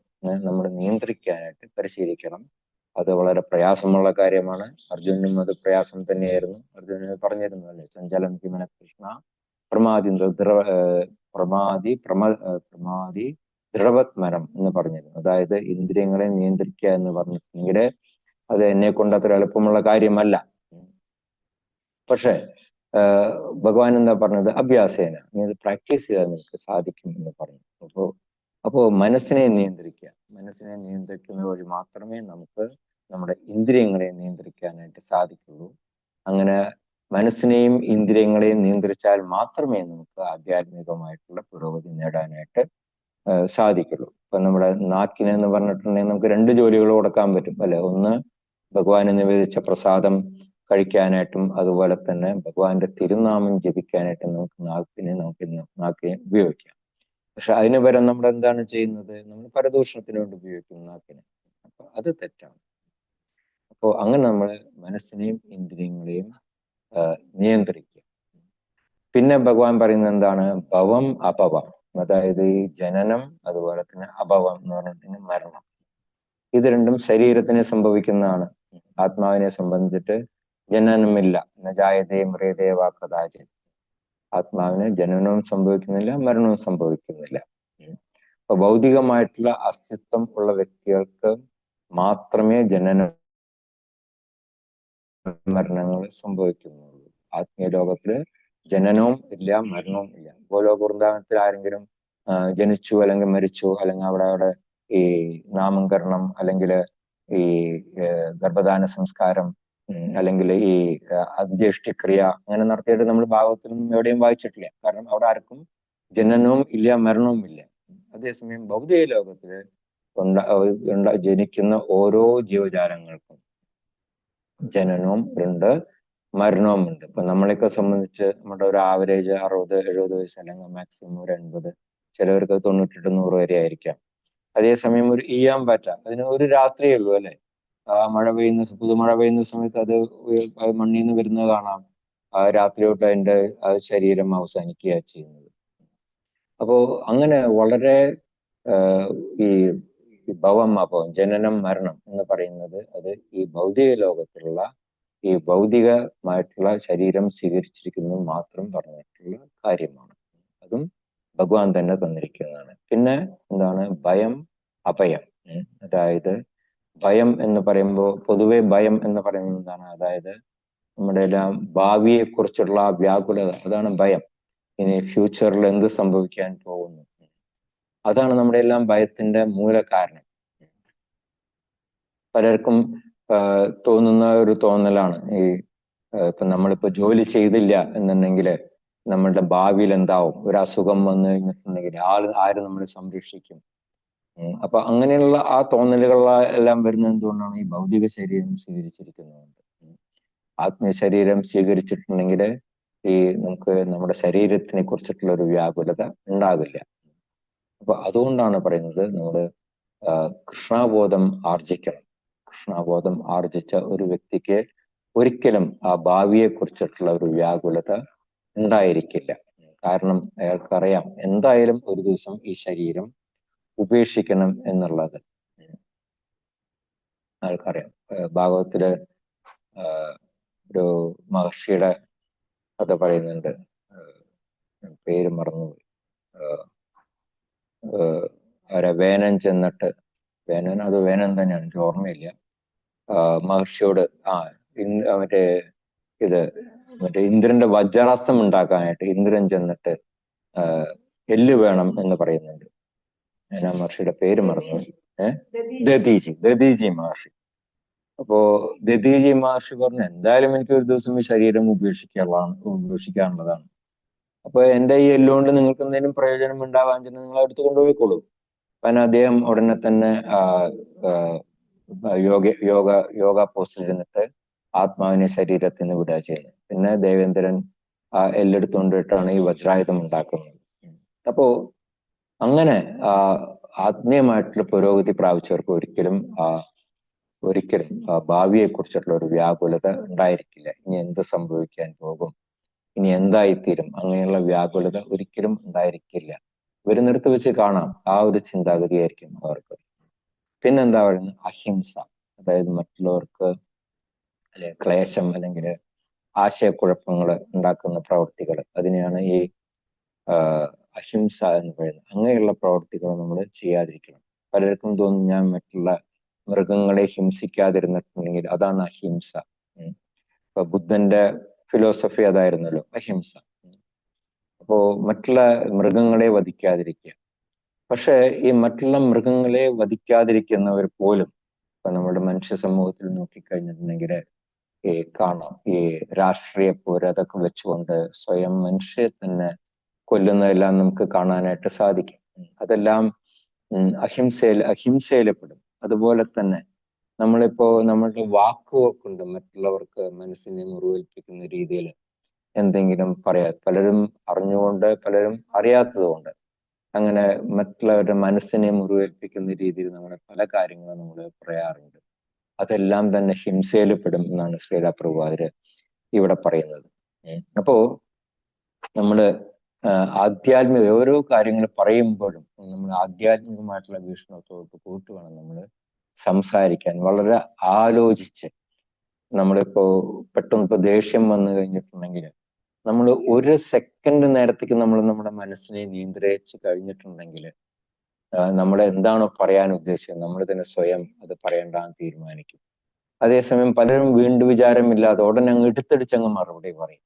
Speaker 1: നമ്മൾ നിയന്ത്രിക്കാനായിട്ട് പരിശീലിക്കണം. അത് വളരെ പ്രയാസമുള്ള കാര്യമാണ്. അർജുനും അത് പ്രയാസം തന്നെയായിരുന്നു. അർജുനന് പറഞ്ഞിരുന്നു അല്ലെ, ചഞ്ചലം കിമന കൃഷ്ണ പ്രമാദി ദൃഢവത്മരം എന്ന് പറഞ്ഞിരുന്നു. അതായത് ഇന്ദ്രിയങ്ങളെ നിയന്ത്രിക്കുക എന്ന് പറഞ്ഞിട്ടുണ്ടെങ്കിൽ അത് എന്നെ കൊണ്ട് അത്ര എളുപ്പമുള്ള കാര്യമല്ല. പക്ഷെ ഭഗവാൻ എന്താ പറഞ്ഞത്? അഭ്യാസേന, നീ അത് പ്രാക്ടീസ് ചെയ്താൽ നിനക്ക് സാധിക്കും എന്ന് പറഞ്ഞു. അപ്പോ മനസ്സിനെ നിയന്ത്രിക്കുക. മനസ്സിനെ നിയന്ത്രിക്കുന്ന വഴി മാത്രമേ നമുക്ക് നമ്മുടെ ഇന്ദ്രിയങ്ങളെ നിയന്ത്രിക്കാനായിട്ട് സാധിക്കുള്ളൂ. അങ്ങനെ മനസ്സിനെയും ഇന്ദ്രിയങ്ങളെയും നിയന്ത്രിച്ചാൽ മാത്രമേ നമുക്ക് ആധ്യാത്മികമായിട്ടുള്ള പുരോഗതി നേടാനായിട്ട് സാധിക്കുള്ളൂ. ഇപ്പൊ നമ്മുടെ നാക്കിനെന്ന് പറഞ്ഞിട്ടുണ്ടെങ്കിൽ നമുക്ക് 2 ജോലികൾ കൊടുക്കാൻ പറ്റും അല്ലെ. ഒന്ന് ഭഗവാന് നിവേദിച്ച പ്രസാദം കഴിക്കാനായിട്ടും അതുപോലെ തന്നെ ഭഗവാന്റെ തിരുനാമം ജപിക്കാനായിട്ടും നമുക്ക് നാക്കിനെ ഉപയോഗിക്കാം. പക്ഷെ അതിന് പകരം നമ്മൾ എന്താണ് ചെയ്യുന്നത്? നമ്മൾ പരദൂഷണത്തിന് വേണ്ടി ഉപയോഗിക്കും നാക്കിനെ. അപ്പൊ അത് തെറ്റാണ്. അപ്പോൾ അങ്ങനെ നമ്മൾ മനസ്സിനെയും ഇന്ദ്രിയങ്ങളെയും നിയന്ത്രിക്കുക. പിന്നെ ഭഗവാൻ പറയുന്നത് എന്താണ്? ഭവം അപവം. അതായത് ഈ ജനനം അതുപോലെ തന്നെ അപവം എന്ന് പറഞ്ഞിട്ടുണ്ടെങ്കിൽ മരണം. ഇത് രണ്ടും ശരീരത്തിന് സംഭവിക്കുന്നതാണ്. ആത്മാവിനെ സംബന്ധിച്ചിട്ട് ജനനമില്ല. നജായതേ മ്രിയതേ വാ കദാചിത്. ആത്മാവിന് ജനനവും സംഭവിക്കുന്നില്ല, മരണവും സംഭവിക്കുന്നില്ല. അപ്പൊ ഭൗതികമായിട്ടുള്ള അസ്തിത്വം ഉള്ള വ്യക്തികൾക്ക് മാത്രമേ ജനന മരണങ്ങൾ സംഭവിക്കുന്നുള്ളൂ. ആത്മീയ ലോകത്തില് ജനനവും ഇല്ല, മരണവും ഇല്ല. ഗോലോക വൃന്ദാവനത്തിൽ ആരെങ്കിലും ജനിച്ചു അല്ലെങ്കിൽ മരിച്ചു അല്ലെങ്കിൽ അവിടെ ഈ നാമകരണം അല്ലെങ്കിൽ ഈ ഗർഭധാന സംസ്കാരം അല്ലെങ്കിൽ ഈ അന്ത്യേഷ്ടിക്രിയ അങ്ങനെ നടത്തിയിട്ട് നമ്മൾ ഭാഗവത്തിലൊന്നും എവിടെയും വായിച്ചിട്ടില്ല. കാരണം അവിടെ ആർക്കും ജനനവും ഇല്ല, മരണവും ഇല്ല. അതേസമയം ഭൗതിക ലോകത്തില് ജനിക്കുന്ന ഓരോ ജീവജാലങ്ങൾക്കും ജനനവും ഉണ്ട്, മരണവും ഉണ്ട്. ഇപ്പൊ നമ്മളെയൊക്കെ സംബന്ധിച്ച് നമ്മുടെ ഒരു ആവറേജ് 60-70 വയസ്സ് അല്ലെങ്കിൽ മാക്സിമം ഒരു 80, ചിലവർക്ക് 98-100 വരെ ആയിരിക്കാം. അതേസമയം ഒരു ഈയാമ്പാറ്റ, അതിന് ഒരു രാത്രിയേ ഉള്ളൂ അല്ലെ. മഴ പെയ്യുന്ന പുതുമഴ പെയ്യുന്ന സമയത്ത് അത് മണ്ണിൽ നിന്ന് വരുന്നത് കാണാം. രാത്രിയോട്ട് അതിന്റെ ശരീരം അവസാനിക്കുക ചെയ്യുന്നത്. അപ്പോ അങ്ങനെ വളരെ ഈ ഭവം അപവം, ജനനം മരണം എന്ന് പറയുന്നത് അത് ഈ ഭൗതിക ലോകത്തിലുള്ള ഈ ഭൗതികമായിട്ടുള്ള ശരീരം സ്വീകരിച്ചിരിക്കുന്നത് മാത്രം പറഞ്ഞിട്ടുള്ള കാര്യമാണ്. അതും ഭഗവാൻ തന്നെ തന്നിരിക്കുന്നതാണ്. പിന്നെ എന്താണ്? ഭയം അഭയം. അതായത് ഭയം എന്ന് പറയുമ്പോൾ പൊതുവെ ഭയം എന്ന് പറയുന്നത് എന്താണ്? അതായത് നമ്മുടെ എല്ലാം ഭാവിയെ കുറിച്ചുള്ള വ്യാകുലത, അതാണ് ഭയം. ഇനി ഫ്യൂച്ചറിൽ എന്ത് സംഭവിക്കാൻ പോകുന്നു, അതാണ് നമ്മുടെ എല്ലാം ഭയത്തിന്റെ മൂല കാരണം. പലർക്കും തോന്നുന്ന ഒരു തോന്നലാണ് ഈ ഇപ്പൊ നമ്മളിപ്പോ ജോലി ചെയ്തില്ല എന്നുണ്ടെങ്കിൽ നമ്മളുടെ ഭാവിയിൽ എന്താവും, ഒരു അസുഖം വന്നു കഴിഞ്ഞിട്ടുണ്ടെങ്കിൽ ആര് നമ്മളെ സംരക്ഷിക്കും. അപ്പൊ അങ്ങനെയുള്ള ആ തോന്നലുകളെല്ലാം വരുന്നത് എന്തുകൊണ്ടാണ്? ഈ ഭൗതിക ശരീരം സ്വീകരിച്ചിരിക്കുന്നതുകൊണ്ട്. ആത്മീയ ശരീരം സ്വീകരിച്ചിട്ടുണ്ടെങ്കിൽ ഈ നമുക്ക് നമ്മുടെ ശരീരത്തിനെ കുറിച്ചിട്ടുള്ള ഒരു വ്യാകുലത ഉണ്ടാകില്ല. അപ്പൊ അതുകൊണ്ടാണ് പറയുന്നത് നമ്മൾ കൃഷ്ണബോധം ആർജിക്കണം. കൃഷ്ണബോധം ആർജിച്ച ഒരു വ്യക്തിക്ക് ഒരിക്കലും ആ ഭാവിയെ കുറിച്ചിട്ടുള്ള ഒരു വ്യാകുലത ഉണ്ടായിരിക്കില്ല. കാരണം അയാൾക്കറിയാം എന്തായാലും ഒരു ദിവസം ഈ ശരീരം ഉപേക്ഷിക്കണം എന്നുള്ളത് അയാൾക്കറിയാം. ഭാഗവത്തില് ഒരു മഹർഷിയുടെ കഥ പറയുന്നുണ്ട്, പേര് മറന്നുപോയി. വേനൻ ചെന്നിട്ട്, വേനൻ തന്നെയാണ്, എനിക്ക് ഓർമ്മയില്ല. മഹർഷിയോട് മറ്റേ ഇന്ദ്രന്റെ വജ്രാസ്ത്രം ഉണ്ടാക്കാനായിട്ട് ഇന്ദ്രൻ ചെന്നിട്ട് എല്ല് വേണം എന്ന് പറയുന്നുണ്ട്. ഞാൻ ആ മഹർഷിയുടെ പേര് മറന്നു. ദധീജി മഹർഷി. അപ്പോ ദധീജി മഹർഷി പറഞ്ഞു, എന്തായാലും എനിക്ക് ഒരു ദിവസം ഈ ശരീരം ഉപേക്ഷിക്കാനുള്ളതാണ്. അപ്പൊ എന്റെ ഈ എല്ലുകൊണ്ട് നിങ്ങൾക്ക് എന്തെങ്കിലും പ്രയോജനം ഉണ്ടാകാൻ വെച്ചാൽ നിങ്ങൾ എടുത്തു കൊണ്ടുപോയിക്കോളൂ. കാരണം അദ്ദേഹം ഉടനെ തന്നെ യോഗ പോസ്റ്റിൽ ഇരുന്നിട്ട് ആത്മാവിനെ ശരീരത്തിൽ നിന്ന് വിടുക ചെയ്യുന്നത്. പിന്നെ ദേവേന്ദ്രൻ ആ എല്ലെടുത്തുകൊണ്ടിട്ടാണ് ഈ വജ്രായുധം ഉണ്ടാക്കുന്നത്. അപ്പോ അങ്ങനെ ആത്മീയമായിട്ടുള്ള പുരോഗതി പ്രാപിച്ചവർക്ക് ഒരിക്കലും ഭാവിയെ കുറിച്ചിട്ടുള്ള ഒരു വ്യാകുലത ഉണ്ടായിരിക്കില്ല. ഇനി എന്ത് സംഭവിക്കാൻ പോകും, ഇനി എന്തായിത്തീരും, അങ്ങനെയുള്ള വ്യാകുലത ഒരിക്കലും ഉണ്ടായിരിക്കില്ല. വരുന്നിടത്ത് വെച്ച് കാണാം, ആ ഒരു ചിന്താഗതിയായിരിക്കും അവർക്ക്. പിന്നെന്താ പറയുന്നത്, അഹിംസ. അതായത് മറ്റുള്ളവർക്ക് ക്ലേശം അല്ലെങ്കിൽ ആശയക്കുഴപ്പങ്ങൾ ഉണ്ടാക്കുന്ന പ്രവൃത്തികൾ, അതിനെയാണ് ഈ അഹിംസ എന്ന് പറയുന്നത്. അങ്ങനെയുള്ള പ്രവൃത്തികൾ നമ്മൾ ചെയ്യാതിരിക്കണം. പലർക്കും തോന്നും ഞാൻ മറ്റുള്ള മൃഗങ്ങളെ ഹിംസിക്കാതിരുന്നിട്ടുണ്ടെങ്കിൽ അതാണ് അഹിംസ. ഇപ്പൊ ബുദ്ധന്റെ ഫിലോസഫി അതായിരുന്നല്ലോ, അഹിംസ. അപ്പോ മറ്റുള്ള മൃഗങ്ങളെ വധിക്കാതിരിക്കുക. പക്ഷെ ഈ മറ്റുള്ള മൃഗങ്ങളെ വധിക്കാതിരിക്കുന്നവർ പോലും ഇപ്പൊ നമ്മുടെ മനുഷ്യ സമൂഹത്തിൽ നോക്കിക്കഴിഞ്ഞിട്ടുണ്ടെങ്കിൽ കാണാം, ഈ രാഷ്ട്രീയ പോര് അതൊക്കെ വെച്ചുകൊണ്ട് സ്വയം മനുഷ്യരെ തന്നെ കൊല്ലുന്നതെല്ലാം നമുക്ക് കാണാനായിട്ട് സാധിക്കും. അതെല്ലാം അഹിംസയിൽ പെടും. അതുപോലെ തന്നെ നമ്മളിപ്പോ നമ്മളുടെ വാക്കുകൾ കൊണ്ട് മറ്റുള്ളവർക്ക് മനസ്സിനെ മുറിവേൽപ്പിക്കുന്ന രീതിയിൽ എന്തെങ്കിലും പറയാം. പലരും അറിഞ്ഞുകൊണ്ട്, പലരും അറിയാത്തതുകൊണ്ട് അങ്ങനെ മറ്റുള്ളവരുടെ മനസ്സിനെ മുറിവേൽപ്പിക്കുന്ന രീതിയിൽ നമ്മുടെ പല കാര്യങ്ങളും നമ്മൾ പറയാറുണ്ട്. അതെല്ലാം തന്നെ ഹിംസയിൽ പെടും എന്നാണ് ശ്രീല പ്രഭുപാദര് ഇവിടെ പറയുന്നത്. അപ്പോ നമ്മള് ആധ്യാത്മിക ഓരോ കാര്യങ്ങൾ പറയുമ്പോഴും നമ്മൾ ആധ്യാത്മികമായിട്ടുള്ള വീക്ഷണത്തോട്ട് കൂട്ട് വേണം നമ്മൾ സംസാരിക്കാൻ. വളരെ ആലോചിച്ച്, നമ്മളിപ്പോ പെട്ടെന്ന് ഇപ്പൊ ദേഷ്യം വന്നു കഴിഞ്ഞിട്ടുണ്ടെങ്കിൽ നമ്മൾ ഒരു സെക്കൻഡ് നേരത്തേക്ക് നമ്മൾ നമ്മുടെ മനസ്സിനെ നിയന്ത്രിച്ച് കഴിഞ്ഞിട്ടുണ്ടെങ്കിൽ നമ്മൾ എന്താണോ പറയാൻ ഉദ്ദേശിച്ചത് നമ്മൾ തന്നെ സ്വയം അത് പറയേണ്ടാന്ന് തീരുമാനിക്കും. അതേസമയം പലരും വീണ്ടും വിചാരമില്ലാതെ ഉടനെ അങ്ങ് എടുത്തടിച്ചങ്ങ് മറുപടി പറയും.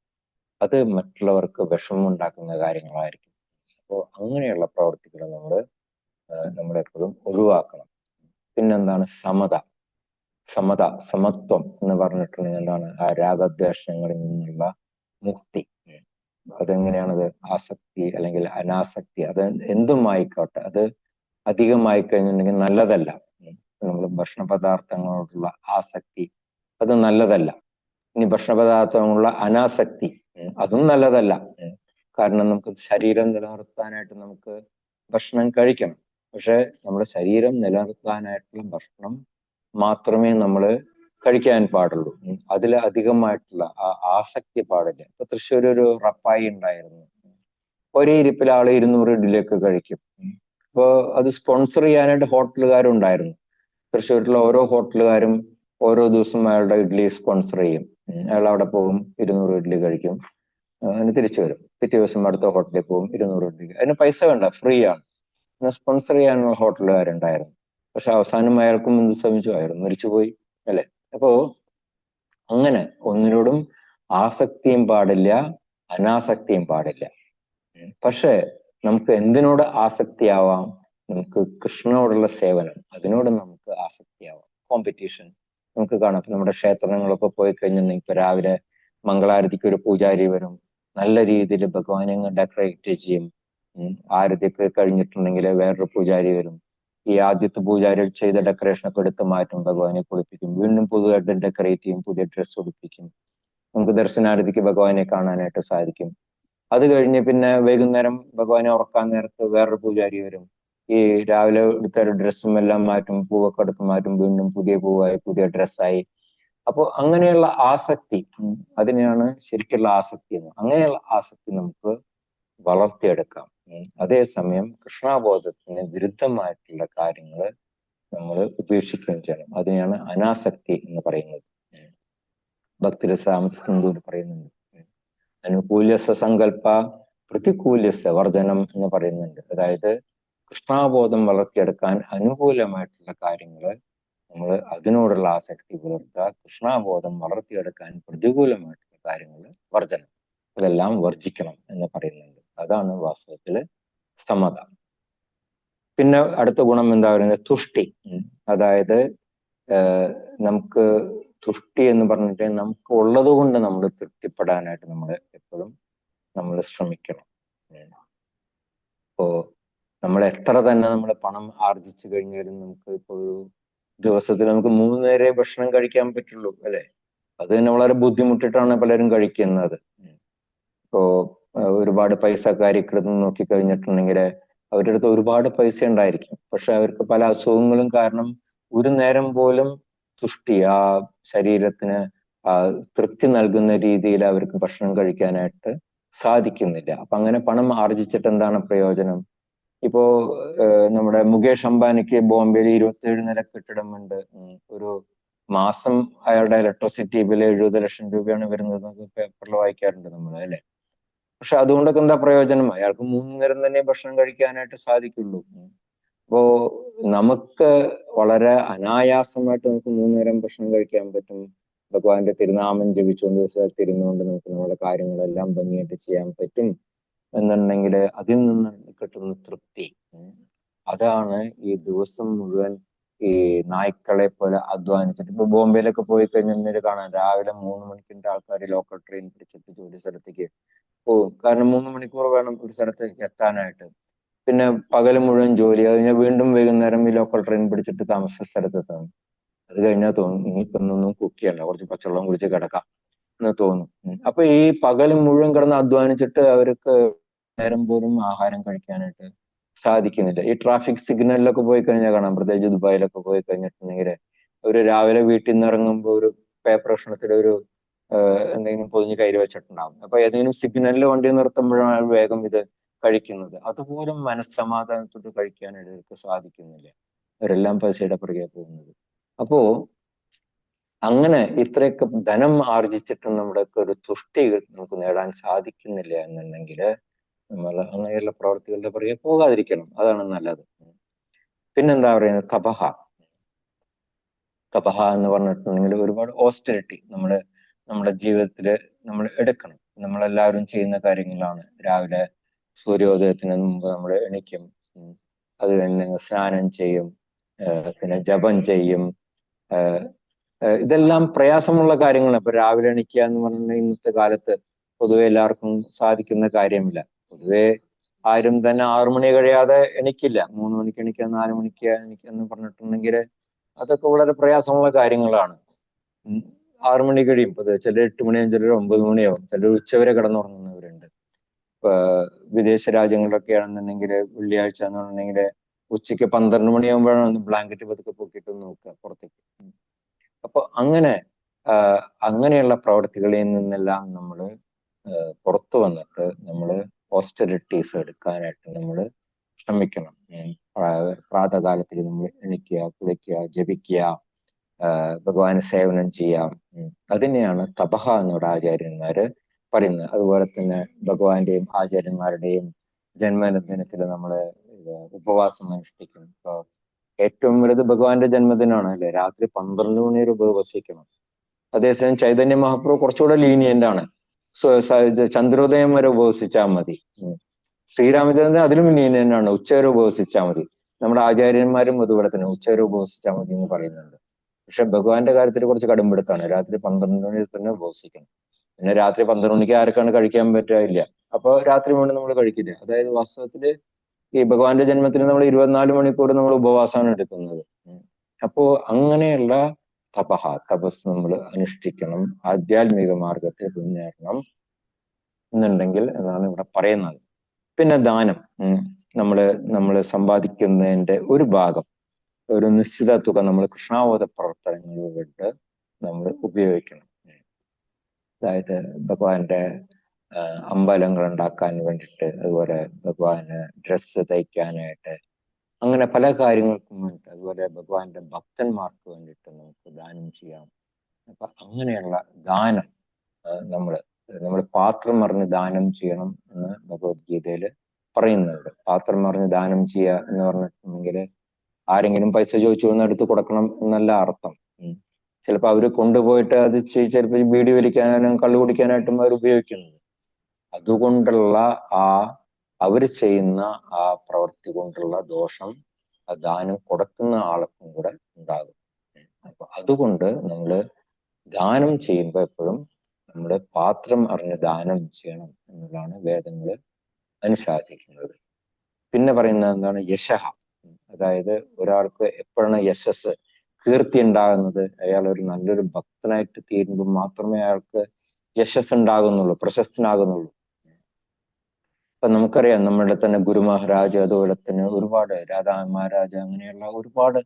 Speaker 1: അത് മറ്റുള്ളവർക്ക് വിഷമമുണ്ടാക്കുന്ന കാര്യങ്ങളായിരിക്കും. അപ്പോൾ അങ്ങനെയുള്ള പ്രവർത്തികൾ നമ്മളെപ്പോഴും ഒഴിവാക്കണം. പിന്നെന്താണ് സമത്വം എന്ന് പറഞ്ഞിട്ടുണ്ടെങ്കിൽ എന്താണ്, ആ രാഗദ്വേഷങ്ങളിൽ നിന്നുള്ള മുക്തി. അതെങ്ങനെയാണത്? ആസക്തി അല്ലെങ്കിൽ അനാസക്തി, അത് എന്തുമായിക്കോട്ടെ, അത് അധികമായി കഴിഞ്ഞിട്ടുണ്ടെങ്കിൽ നല്ലതല്ല. നമ്മൾ ഭക്ഷണ പദാർത്ഥങ്ങളോടുള്ള ആസക്തി അത് നല്ലതല്ല. ഇനി ഭക്ഷണ പദാർത്ഥങ്ങളുള്ള അനാസക്തി അതും നല്ലതല്ല. കാരണം നമുക്ക് ശരീരം നിലനിർത്താനായിട്ട് നമുക്ക് ഭക്ഷണം കഴിക്കണം. പക്ഷെ നമ്മുടെ ശരീരം നിലനിർത്താനായിട്ടുള്ള ഭക്ഷണം മാത്രമേ നമ്മൾ കഴിക്കാൻ പാടുള്ളൂ. അതിൽ അധികമായിട്ടുള്ള ആസക്തി പാടില്ല. ഇപ്പൊ തൃശ്ശൂർ ഒരു റപ്പായി ഉണ്ടായിരുന്നു. ഒരേ ഇരിപ്പിൽ ആള് 200 ഇഡ്ഡലിയൊക്കെ കഴിക്കും. അപ്പൊ അത് സ്പോൺസർ ചെയ്യാനായിട്ട് ഹോട്ടലുകാരുണ്ടായിരുന്നു. തൃശ്ശൂരിലുള്ള ഓരോ ഹോട്ടലുകാരും ഓരോ ദിവസം അയാളുടെ ഇഡ്ഡലി സ്പോൺസർ ചെയ്യും. അയാൾ അവിടെ പോകും, 200 ഇഡ്ഡലി കഴിക്കും, അതിന് തിരിച്ചു വരും. പിറ്റേ ദിവസം അടുത്ത ഹോട്ടലിൽ പോകും, 200 ഇഡ്ഡലി. അതിന് പൈസ വേണ്ട, ഫ്രീ ആണ്. പിന്നെ സ്പോൺസർ ചെയ്യാനുള്ള ഹോട്ടലുകാരുണ്ടായിരുന്നു. പക്ഷെ അവസാനം അയാൾക്കും എന്ത് ശ്രമിച്ചു, അയാൾ മരിച്ചുപോയി, അല്ലെ? അപ്പോ അങ്ങനെ ഒന്നിനോടും ആസക്തിയും പാടില്ല, അനാസക്തിയും പാടില്ല. പക്ഷെ നമുക്ക് എന്തിനോട് ആസക്തിയാവാം? നമുക്ക് കൃഷ്ണനോടുള്ള സേവനം, അതിനോട് നമുക്ക് ആസക്തിയാവാം. കോമ്പറ്റീഷൻ നമുക്ക് കാണാം. നമ്മുടെ ക്ഷേത്രങ്ങളൊക്കെ പോയി കഴിഞ്ഞാൽ ഇപ്പൊ രാവിലെ മംഗളാരതിക്ക് ഒരു പൂജാരി വരും, നല്ല രീതിയിൽ ഭഗവാനെ ഡെക്കറേറ്റ് ചെയ്യും. ആരതിക്ക് കഴിഞ്ഞിട്ടുണ്ടെങ്കിൽ വേറൊരു പൂജാരി വരും, ഈ ആദ്യത്തെ പൂജാരി ചെയ്ത ഡെക്കറേഷൻ ഒക്കെ എടുത്ത് മാറ്റും, ഭഗവാനെ കുളിപ്പിക്കും, വീണ്ടും പുതുതായിട്ട് ഡെക്കറേറ്റ് ചെയ്യും, പുതിയ ഡ്രസ്സ് ഉടുപ്പിക്കും. നമുക്ക് ദർശനാരതിക്ക് ഭഗവാനെ കാണാനായിട്ട് സാധിക്കും. അത് കഴിഞ്ഞ് പിന്നെ വൈകുന്നേരം ഭഗവാനെ ഉറക്കാൻ നേരത്ത് വേറൊരു പൂജാരി വരും, ഈ രാവിലെ എടുത്ത ഡ്രസ്സും എല്ലാം മാറ്റും, പൂവൊക്കെ എടുത്ത് മാറ്റും, വീണ്ടും പുതിയ പൂവായി, പുതിയ ഡ്രസ്സായി. അപ്പൊ അങ്ങനെയുള്ള ആസക്തി, അതിനെയാണ് ശരിക്കുള്ള ആസക്തി എന്ന്. അങ്ങനെയുള്ള ആസക്തി നമുക്ക് വളർത്തിയെടുക്കാം. അതേസമയം കൃഷ്ണബോധത്തിന് വിരുദ്ധമായിട്ടുള്ള കാര്യങ്ങൾ നമ്മൾ ഉപേക്ഷിക്കുകയും ചെയ്യണം. അതിനെയാണ് അനാസക്തി എന്ന് പറയുന്നത്. ഭക്തിരസാമസ്കന്ധൂർ പറയുന്നുണ്ട്, അനുകൂല്യസ സങ്കല്പ പ്രതികൂല്യസ വർധനം എന്ന് പറയുന്നുണ്ട്. അതായത് കൃഷ്ണാബോധം വളർത്തിയെടുക്കാൻ അനുകൂലമായിട്ടുള്ള കാര്യങ്ങൾ നമ്മൾ അതിനോടുള്ള ആസക്തി പുലർത്തുക, കൃഷ്ണാബോധം വളർത്തിയെടുക്കാൻ പ്രതികൂലമായിട്ടുള്ള കാര്യങ്ങൾ വർജനം, അതെല്ലാം വർജിക്കണം എന്ന് പറയുന്നുണ്ട്. അതാണ് വാസ്തവത്തില് സമത. പിന്നെ അടുത്ത ഗുണം എന്താ പറയുന്നത്? തുഷ്ടി. അതായത് നമുക്ക് തുഷ്ടി എന്ന് പറഞ്ഞിട്ട് നമുക്ക് ഉള്ളത് കൊണ്ട് നമ്മൾ തൃപ്തിപ്പെടാനായിട്ട് നമ്മൾ എപ്പോഴും നമ്മൾ ശ്രമിക്കണം. ഇപ്പോ നമ്മൾ എത്ര തന്നെ നമ്മൾ പണം ആർജിച്ചു കഴിഞ്ഞാലും നമുക്ക് ഇപ്പൊ ഒരു ദിവസത്തിൽ നമുക്ക് 3 നേരേ ഭക്ഷണം കഴിക്കാൻ പറ്റുള്ളൂ, അല്ലെ? അത് തന്നെ വളരെ ബുദ്ധിമുട്ടിട്ടാണ് പലരും കഴിക്കുന്നത്. ഇപ്പോ ഒരുപാട് പൈസക്കാരിക്കടുത്ത് നോക്കിക്കഴിഞ്ഞിട്ടുണ്ടെങ്കിൽ അവരുടെ അടുത്ത് ഒരുപാട് പൈസ ഉണ്ടായിരിക്കും, പക്ഷെ അവർക്ക് പല അസുഖങ്ങളും കാരണം ഒരു നേരം പോലും തുഷ്ടി, ആ ശരീരത്തിന് തൃപ്തി നൽകുന്ന രീതിയിൽ അവർക്ക് ഭക്ഷണം കഴിക്കാനായിട്ട് സാധിക്കുന്നില്ല. അപ്പൊ അങ്ങനെ പണം ആർജിച്ചിട്ട് എന്താണ് പ്രയോജനം? ഇപ്പോ നമ്മുടെ മുകേഷ് അംബാനിക്ക് ബോംബെയിൽ 27 നില കെട്ടിടമുണ്ട്. ഒരു മാസം അയാളുടെ ഇലക്ട്രിസിറ്റി ബില്ല് 70 ലക്ഷം രൂപയാണ് വരുന്നത്. പേപ്പറിൽ വായിക്കാറുണ്ട് നമ്മൾ, അല്ലെ? പക്ഷെ അതുകൊണ്ടൊക്കെ എന്താ പ്രയോജനം? അയാൾക്ക് 3 നേരം തന്നെ ഭക്ഷണം കഴിക്കാനായിട്ട് സാധിക്കുള്ളൂ. അപ്പോ നമുക്ക് വളരെ അനായാസമായിട്ട് നമുക്ക് 3 നേരം ഭക്ഷണം കഴിക്കാൻ പറ്റും. ഭഗവാന്റെ തിരുനാമം ജപിച്ചുകൊണ്ട് സ്ഥലത്തിരുന്നുകൊണ്ട് നമുക്ക് നമ്മുടെ കാര്യങ്ങളെല്ലാം ഭംഗിയായിട്ട് ചെയ്യാൻ പറ്റും എന്നുണ്ടെങ്കിൽ അതിൽ നിന്ന് കിട്ടുന്ന തൃപ്തി, അതാണ് ഈ ദിവസം മുഴുവൻ ഈ നായ്ക്കളെ പോലെ അധ്വാനിച്ചിട്ട്. ഇപ്പൊ ബോംബെയിലൊക്കെ പോയി കഴിഞ്ഞാൽ കാണാം, രാവിലെ 3 മണിക്കിന്റെ ആൾക്കാർ ലോക്കൽ ട്രെയിൻ പിടിച്ചിട്ട് ജോലി സ്ഥലത്തേക്ക് പോകും. കാരണം 3 മണിക്കൂർ വേണം ഒരു സ്ഥലത്തേക്ക് എത്താനായിട്ട്. പിന്നെ പകൽ മുഴുവൻ ജോലി, അത് കഴിഞ്ഞാൽ വീണ്ടും വൈകുന്നേരം ഈ ലോക്കൽ ട്രെയിൻ പിടിച്ചിട്ട് താമസ സ്ഥലത്ത് എത്തണം. അത് കഴിഞ്ഞാൽ തോന്നും ഇനിയിപ്പൊ ഒന്നും കുക്ക് ചെയ്യണ്ട, കുറച്ച് പച്ചവെള്ളം കുടിച്ച് കിടക്കാം എന്ന് തോന്നും. അപ്പൊ ഈ പകൽ മുഴുവൻ കിടന്ന് അധ്വാനിച്ചിട്ട് അവർക്ക് നേരം പോലും ആഹാരം കഴിക്കാനായിട്ട് സാധിക്കുന്നില്ല. ഈ ട്രാഫിക് സിഗ്നലിലൊക്കെ പോയി കഴിഞ്ഞാൽ കാണാം, പ്രത്യേകിച്ച് ദുബായിലൊക്കെ പോയി കഴിഞ്ഞിട്ടുണ്ടെങ്കിൽ ഒരു രാവിലെ വീട്ടിൽ നിന്ന് ഇറങ്ങുമ്പോൾ ഒരു പേപ്പർ കഷ്ണത്തിൽ ഒരു എന്തെങ്കിലും പൊതിഞ്ഞ് കയ്യിൽ വെച്ചിട്ടുണ്ടാവും. അപ്പൊ ഏതെങ്കിലും സിഗ്നലിൽ വണ്ടി നിർത്തുമ്പോഴാണ് വേഗം ഇത് കഴിക്കുന്നത്. അതുപോലും മനസ്സമാധാനത്തോട്ട് കഴിക്കാനായിട്ട് അവർക്ക് സാധിക്കുന്നില്ല. അവരെല്ലാം പൈസയുടെ പുറകെ പോകുന്നത്. അപ്പോ അങ്ങനെ ഇത്രയൊക്കെ ധനം ആർജിച്ചിട്ടും നമ്മുടെ ഒരു തുഷ്ടി നമുക്ക് നേടാൻ സാധിക്കുന്നില്ല എന്നുണ്ടെങ്കിൽ നമ്മൾ അങ്ങനെയുള്ള പ്രവർത്തികളുടെ പുറകെ പോകാതിരിക്കണം. അതാണ് നല്ലത്. പിന്നെന്താ പറയുന്നത്? തപഹ. തപഹ എന്ന് പറഞ്ഞിട്ടുണ്ടെങ്കിൽ ഒരുപാട് ഓസ്റ്ററിറ്റി നമ്മുടെ ജീവിതത്തിൽ നമ്മൾ എടുക്കണം. നമ്മളെല്ലാവരും ചെയ്യുന്ന കാര്യങ്ങളാണ്. രാവിലെ സൂര്യോദയത്തിന് മുമ്പ് നമ്മൾ എണീക്കും, അത് തന്നെ സ്നാനം ചെയ്യും, പിന്നെ ജപം ചെയ്യും. ഇതെല്ലാം പ്രയാസമുള്ള കാര്യങ്ങളാണ്. ഇപ്പൊ രാവിലെ എണീക്കുക എന്ന് പറഞ്ഞാൽ ഇന്നത്തെ കാലത്ത് പൊതുവെ എല്ലാവർക്കും സാധിക്കുന്ന കാര്യമില്ല. പൊതുവെ ആരും തന്നെ 6 മണി കഴിയാതെ എണീക്കില്ല. 3 മണിക്ക് എണീക്കുക, 4 മണിക്ക് എണീക്കുക എന്ന് പറഞ്ഞിട്ടുണ്ടെങ്കിൽ അതൊക്കെ വളരെ പ്രയാസമുള്ള കാര്യങ്ങളാണ്. 6 മണി കഴിയും, ചിലർ 8 മണിയാവും, ചിലർ 9 മണിയാവും, ചിലർ ഉച്ചവരെ കിടന്നുറങ്ങുന്നവരുണ്ട്. ഇപ്പൊ വിദേശ രാജ്യങ്ങളിലൊക്കെ ആണെന്നുണ്ടെങ്കിൽ വെള്ളിയാഴ്ച എന്ന് പറഞ്ഞിട്ടുണ്ടെങ്കിൽ ഉച്ചയ്ക്ക് 12 മണിയാകുമ്പോഴാണ് ബ്ലാങ്കറ്റ് പതുക്കെ പൊക്കിയിട്ട് നോക്കുക പുറത്തേക്ക്. അപ്പൊ അങ്ങനെയുള്ള പ്രവർത്തികളിൽ നിന്നെല്ലാം നമ്മൾ പുറത്തു വന്നിട്ട് നമ്മൾ ഓസ്റ്ററിറ്റീസ് എടുക്കാനായിട്ട് നമ്മൾ ശ്രമിക്കണം. പ്രാതകാലത്തിൽ നമ്മൾ എണീക്കുക, കുളിക്കുക, ജപിക്കുക, ഭഗവാന് സേവനം ചെയ്യാം. അതിനെയാണ് തപഹ എന്നോട് ആചാര്യന്മാര് പറയുന്നത്. അതുപോലെ തന്നെ ഭഗവാന്റെയും ആചാര്യന്മാരുടെയും ജന്മദിനത്തിൽ നമ്മള് ഉപവാസം അനുഷ്ഠിക്കും. ഇപ്പൊ ഏറ്റവും വലുത് ഭഗവാന്റെ ജന്മദിനമാണ്, അല്ലെ? രാത്രി 12 മണി വരെ ഉപവസിക്കണം. അതേസമയം ചൈതന്യ മഹാപ്രഭു കുറച്ചുകൂടെ ലീനിയന്റ് ആണ്. ചന്ദ്രോദയം വരെ ഉപവസിച്ചാൽ മതി. ശ്രീരാമചന്ദ്രൻ അതിലും ലീനിയന്റ് ആണ്, ഉച്ചവരെ ഉപവസിച്ചാൽ മതി. നമ്മുടെ ആചാര്യന്മാരും അതുപോലെ തന്നെ ഉച്ചവരെ ഉപവസിച്ചാൽ മതി എന്ന് പറയുന്നുണ്ട്. പക്ഷെ ഭഗവാന്റെ കാര്യത്തിൽ കുറച്ച് കടുംപിടുത്താണ്. രാത്രി 12 മണി തന്നെ ഉപവസിക്കണം. പിന്നെ രാത്രി 12 മണിക്ക് ആർക്കാണ് കഴിക്കാൻ പറ്റില്ല. അപ്പൊ രാത്രി മുഴുവൻ നമ്മൾ കഴിക്കില്ല. അതായത് വാസ്തവത്തില് ഈ ഭഗവാന്റെ ജന്മത്തിന് നമ്മൾ 24 മണിക്കൂർ നമ്മൾ ഉപവാസമാണ് എടുക്കുന്നത്. അപ്പോ അങ്ങനെയുള്ള തപസ് നമ്മൾ അനുഷ്ഠിക്കണം, ആധ്യാത്മിക മാർഗത്തിൽ മുന്നേറണം എന്നുണ്ടെങ്കിൽ എന്നാണ് ഇവിടെ പറയുന്നത്. പിന്നെ ദാനം. നമ്മള് സമ്പാദിക്കുന്നതിന്റെ ഒരു ഭാഗം, ഒരു നിശ്ചിത തുക നമ്മൾ കൃഷ്ണാവോധ പ്രവർത്തനങ്ങൾക്ക് വേണ്ടി നമ്മൾ ഉപയോഗിക്കണം. അതായത് ഭഗവാന്റെ അമ്പലങ്ങൾ ഉണ്ടാക്കാൻ വേണ്ടിയിട്ട്, അതുപോലെ ഭഗവാന് ഡ്രസ്സ് തയ്ക്കാനായിട്ട്, അങ്ങനെ പല കാര്യങ്ങൾക്കും വേണ്ടിയിട്ട്, അതുപോലെ ഭഗവാന്റെ ഭക്തന്മാർക്ക് വേണ്ടിയിട്ട് നമുക്ക് ദാനം ചെയ്യാം. അപ്പൊ അങ്ങനെയുള്ള ദാനം നമ്മൾ പാത്രം അറിഞ്ഞ് ദാനം ചെയ്യണം എന്ന് ഭഗവത്ഗീതയിൽ പറയുന്നുണ്ട്. പാത്രം അറിഞ്ഞ് ദാനം ചെയ്യുക എന്ന് പറഞ്ഞിട്ടുണ്ടെങ്കിൽ ആരെങ്കിലും പൈസ ചോദിച്ചു വന്ന് എടുത്ത് കൊടുക്കണം എന്നല്ല അർത്ഥം. ചിലപ്പോൾ അവര് കൊണ്ടുപോയിട്ട് അത് ചിലപ്പോൾ ബീഡി വലിക്കാനും കള്ളു കുടിക്കാനായിട്ടും അവർ ഉപയോഗിക്കുന്നത്. അതുകൊണ്ടുള്ള അവര് ചെയ്യുന്ന ആ പ്രവൃത്തി കൊണ്ടുള്ള ദോഷം ആ ദാനം കൊടുക്കുന്ന ആൾക്കും കൂടെ ഉണ്ടാകും. അപ്പൊ അതുകൊണ്ട് നമ്മള് ദാനം ചെയ്യുമ്പോൾ എപ്പോഴും നമ്മുടെ പാത്രം അറിഞ്ഞ് ദാനം ചെയ്യണം എന്നുള്ളതാണ് വേദങ്ങൾ അനുശാസിക്കുന്നത്. പിന്നെ പറയുന്നത് എന്താണ്? യശഃ. അതായത് ഒരാൾക്ക് എപ്പോഴാണ് യശസ്, കീർത്തി ഉണ്ടാകുന്നത് അയാൾ ഒരു നല്ലൊരു ഭക്തനായിട്ട് തീരുമ്പോൾ മാത്രമേ അയാൾക്ക് യശസ് ഉണ്ടാകുന്നുള്ളൂ, പ്രശസ്തനാകുന്നുള്ളൂ. ഇപ്പൊ നമുക്കറിയാം നമ്മളുടെ തന്നെ ഗുരു മഹാരാജ്, അതുപോലെ തന്നെ ഒരുപാട് രാധാ മഹാരാജ്, അങ്ങനെയുള്ള ഒരുപാട്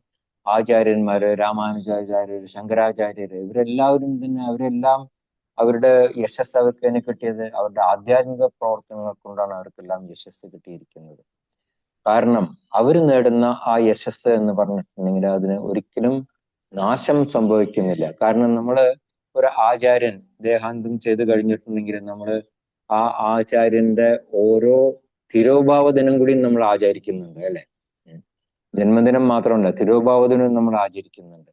Speaker 1: ആചാര്യന്മാര്, രാമാനുജാചാര്യര്, ശങ്കരാചാര്യര്, ഇവരെല്ലാവരും തന്നെ അവരുടെ യശസ് അവർക്ക് തന്നെ കിട്ടിയത് അവരുടെ ആധ്യാത്മിക പ്രവർത്തനങ്ങൾ കൊണ്ടാണ് അവർക്കെല്ലാം യശസ് കിട്ടിയിരിക്കുന്നത്. കാരണം അവർ നേടുന്ന ആ യശസ് എന്ന് പറഞ്ഞിട്ടുണ്ടെങ്കിൽ അതിന് ഒരിക്കലും നാശം സംഭവിക്കുന്നില്ല. കാരണം നമ്മള് ഒരു ആചാര്യൻ ദേഹാന്തം ചെയ്ത് കഴിഞ്ഞിട്ടുണ്ടെങ്കിൽ നമ്മള് ആ ആചാര്യന്റെ ഓരോ തിരോഭാവ ദിനം കൂടി നമ്മൾ ആചരിക്കുന്നുണ്ട്, അല്ലെ? ജന്മദിനം മാത്രമല്ല, തിരോഭാവ ദിനം നമ്മൾ ആചരിക്കുന്നുണ്ട്.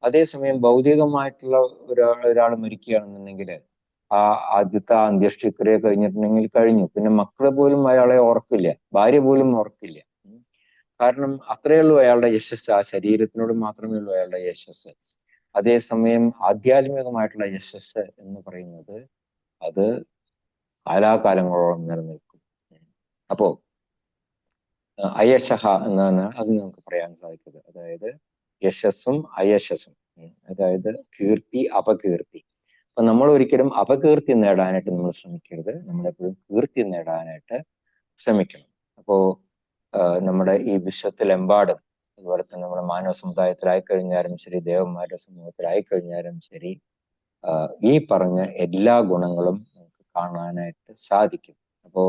Speaker 1: അതേസമയം ഭൗതികമായിട്ടുള്ള ഒരാൾ മരിക്കുകയാണെന്നുണ്ടെങ്കിൽ ആ ആദ്യത്തെ അന്ത്യഷ്ടിക്രിയ കഴിഞ്ഞിട്ടുണ്ടെങ്കിൽ കഴിഞ്ഞു. പിന്നെ മക്കളെ പോലും അയാളെ ഓർക്കില്ല, ഭാര്യ പോലും ഓർക്കില്ല. കാരണം അത്രയേ ഉള്ളൂ അയാളുടെ യശസ്, ആ ശരീരത്തിനോട് മാത്രമേ ഉള്ളൂ അയാളുടെ യശസ്. അതേസമയം ആധ്യാത്മികമായിട്ടുള്ള യശസ് എന്ന് പറയുന്നത് അത് കാലാകാലങ്ങളോളം നിലനിൽക്കും. അപ്പോ അയശഹ എന്നാണ് അത് നമുക്ക് പറയാൻ സാധിക്കുന്നത്. അതായത് യശസ്സും അയശസ്സും, അതായത് കീർത്തി അപകീർത്തി. അപ്പൊ നമ്മൾ ഒരിക്കലും അപകീർത്തി നേടാനായിട്ട് നമ്മൾ ശ്രമിക്കരുത്, നമ്മളെപ്പോഴും കീർത്തി നേടാനായിട്ട് ശ്രമിക്കണം. അപ്പോ നമ്മുടെ ഈ വിശ്വത്തിലെമ്പാടും, അതുപോലെ തന്നെ നമ്മുടെ മാനവ സമുദായത്തിലായി കഴിഞ്ഞാലും ശരി, ദേവന്മാരുടെ സമൂഹത്തിലായി കഴിഞ്ഞാലും ശരി, ഈ പറഞ്ഞ എല്ലാ ഗുണങ്ങളും നമുക്ക് കാണാനായിട്ട് സാധിക്കും. അപ്പോ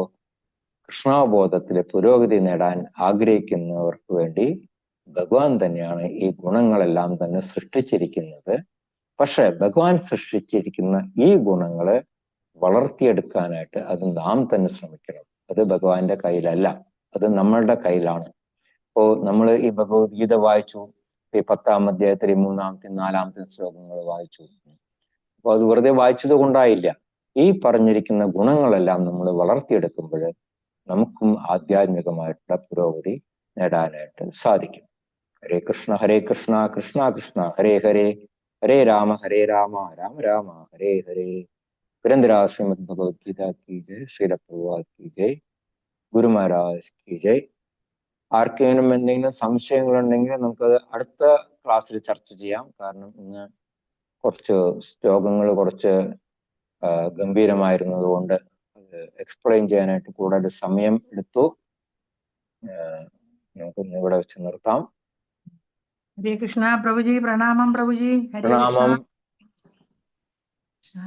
Speaker 1: കൃഷ്ണാവബോധത്തിലെ പുരോഗതി നേടാൻ ആഗ്രഹിക്കുന്നവർക്ക് വേണ്ടി ഭഗവാൻ തന്നെയാണ് ഈ ഗുണങ്ങളെല്ലാം തന്നെ സൃഷ്ടിച്ചിരിക്കുന്നത്. പക്ഷെ ഭഗവാൻ സൃഷ്ടിച്ചിരിക്കുന്ന ഈ ഗുണങ്ങള് വളർത്തിയെടുക്കാനായിട്ട് അത് നാം തന്നെ ശ്രമിക്കണം. അത് ഭഗവാന്റെ കയ്യിലല്ല, അത് നമ്മളുടെ കയ്യിലാണ്. അപ്പോ നമ്മൾ ഈ ഭഗവത്ഗീത വായിച്ചു, ഈ 10-ാം അധ്യായത്തിൽ 3-ാമത്തെ 4-ാമത്തെ ശ്ലോകങ്ങൾ വായിച്ചു. അപ്പൊ അത് വെറുതെ വായിച്ചത് കൊണ്ടായില്ല. ഈ പറഞ്ഞിരിക്കുന്ന ഗുണങ്ങളെല്ലാം നമ്മൾ വളർത്തിയെടുക്കുമ്പോൾ നമുക്കും ആധ്യാത്മികമായിട്ടുള്ള പുരോഗതി നേടാനായിട്ട് സാധിക്കും. ഹരേ കൃഷ്ണ കൃഷ്ണ കൃഷ്ണ ഹരേ ഹരേ, ഹരേ രാമ രാമ രാമ ഹരേ ഹരേ. പുരന്ദര ശ്രീമദ് ഭഗവത്ഗീത കി ജയ്, ശ്രീല പ്രഭുപാദ് കി ജയ്, ഗുരു മഹാരാജ് കി ജയ്. ആർക്കെങ്കിലും എന്തെങ്കിലും സംശയങ്ങളുണ്ടെങ്കിൽ നമുക്കത് അടുത്ത ക്ലാസ്സിൽ ചർച്ച ചെയ്യാം. കാരണം ഇന്ന് കുറച്ച് ശ്ലോകങ്ങൾ കുറച്ച് ഗംഭീരമായിരുന്നത് കൊണ്ട് അത് എക്സ്പ്ലെയിൻ ചെയ്യാനായിട്ട് കൂടുതൽ സമയം എടുത്തു. നമുക്കൊന്ന് ഇവിടെ വെച്ച് നിർത്താം.
Speaker 6: ഹരേ കൃഷ്ണ പ്രഭുജി, പ്രണാമം പ്രഭുജി. ഹരേ
Speaker 1: പ്രണാമം.
Speaker 6: കൃഷ്ണ.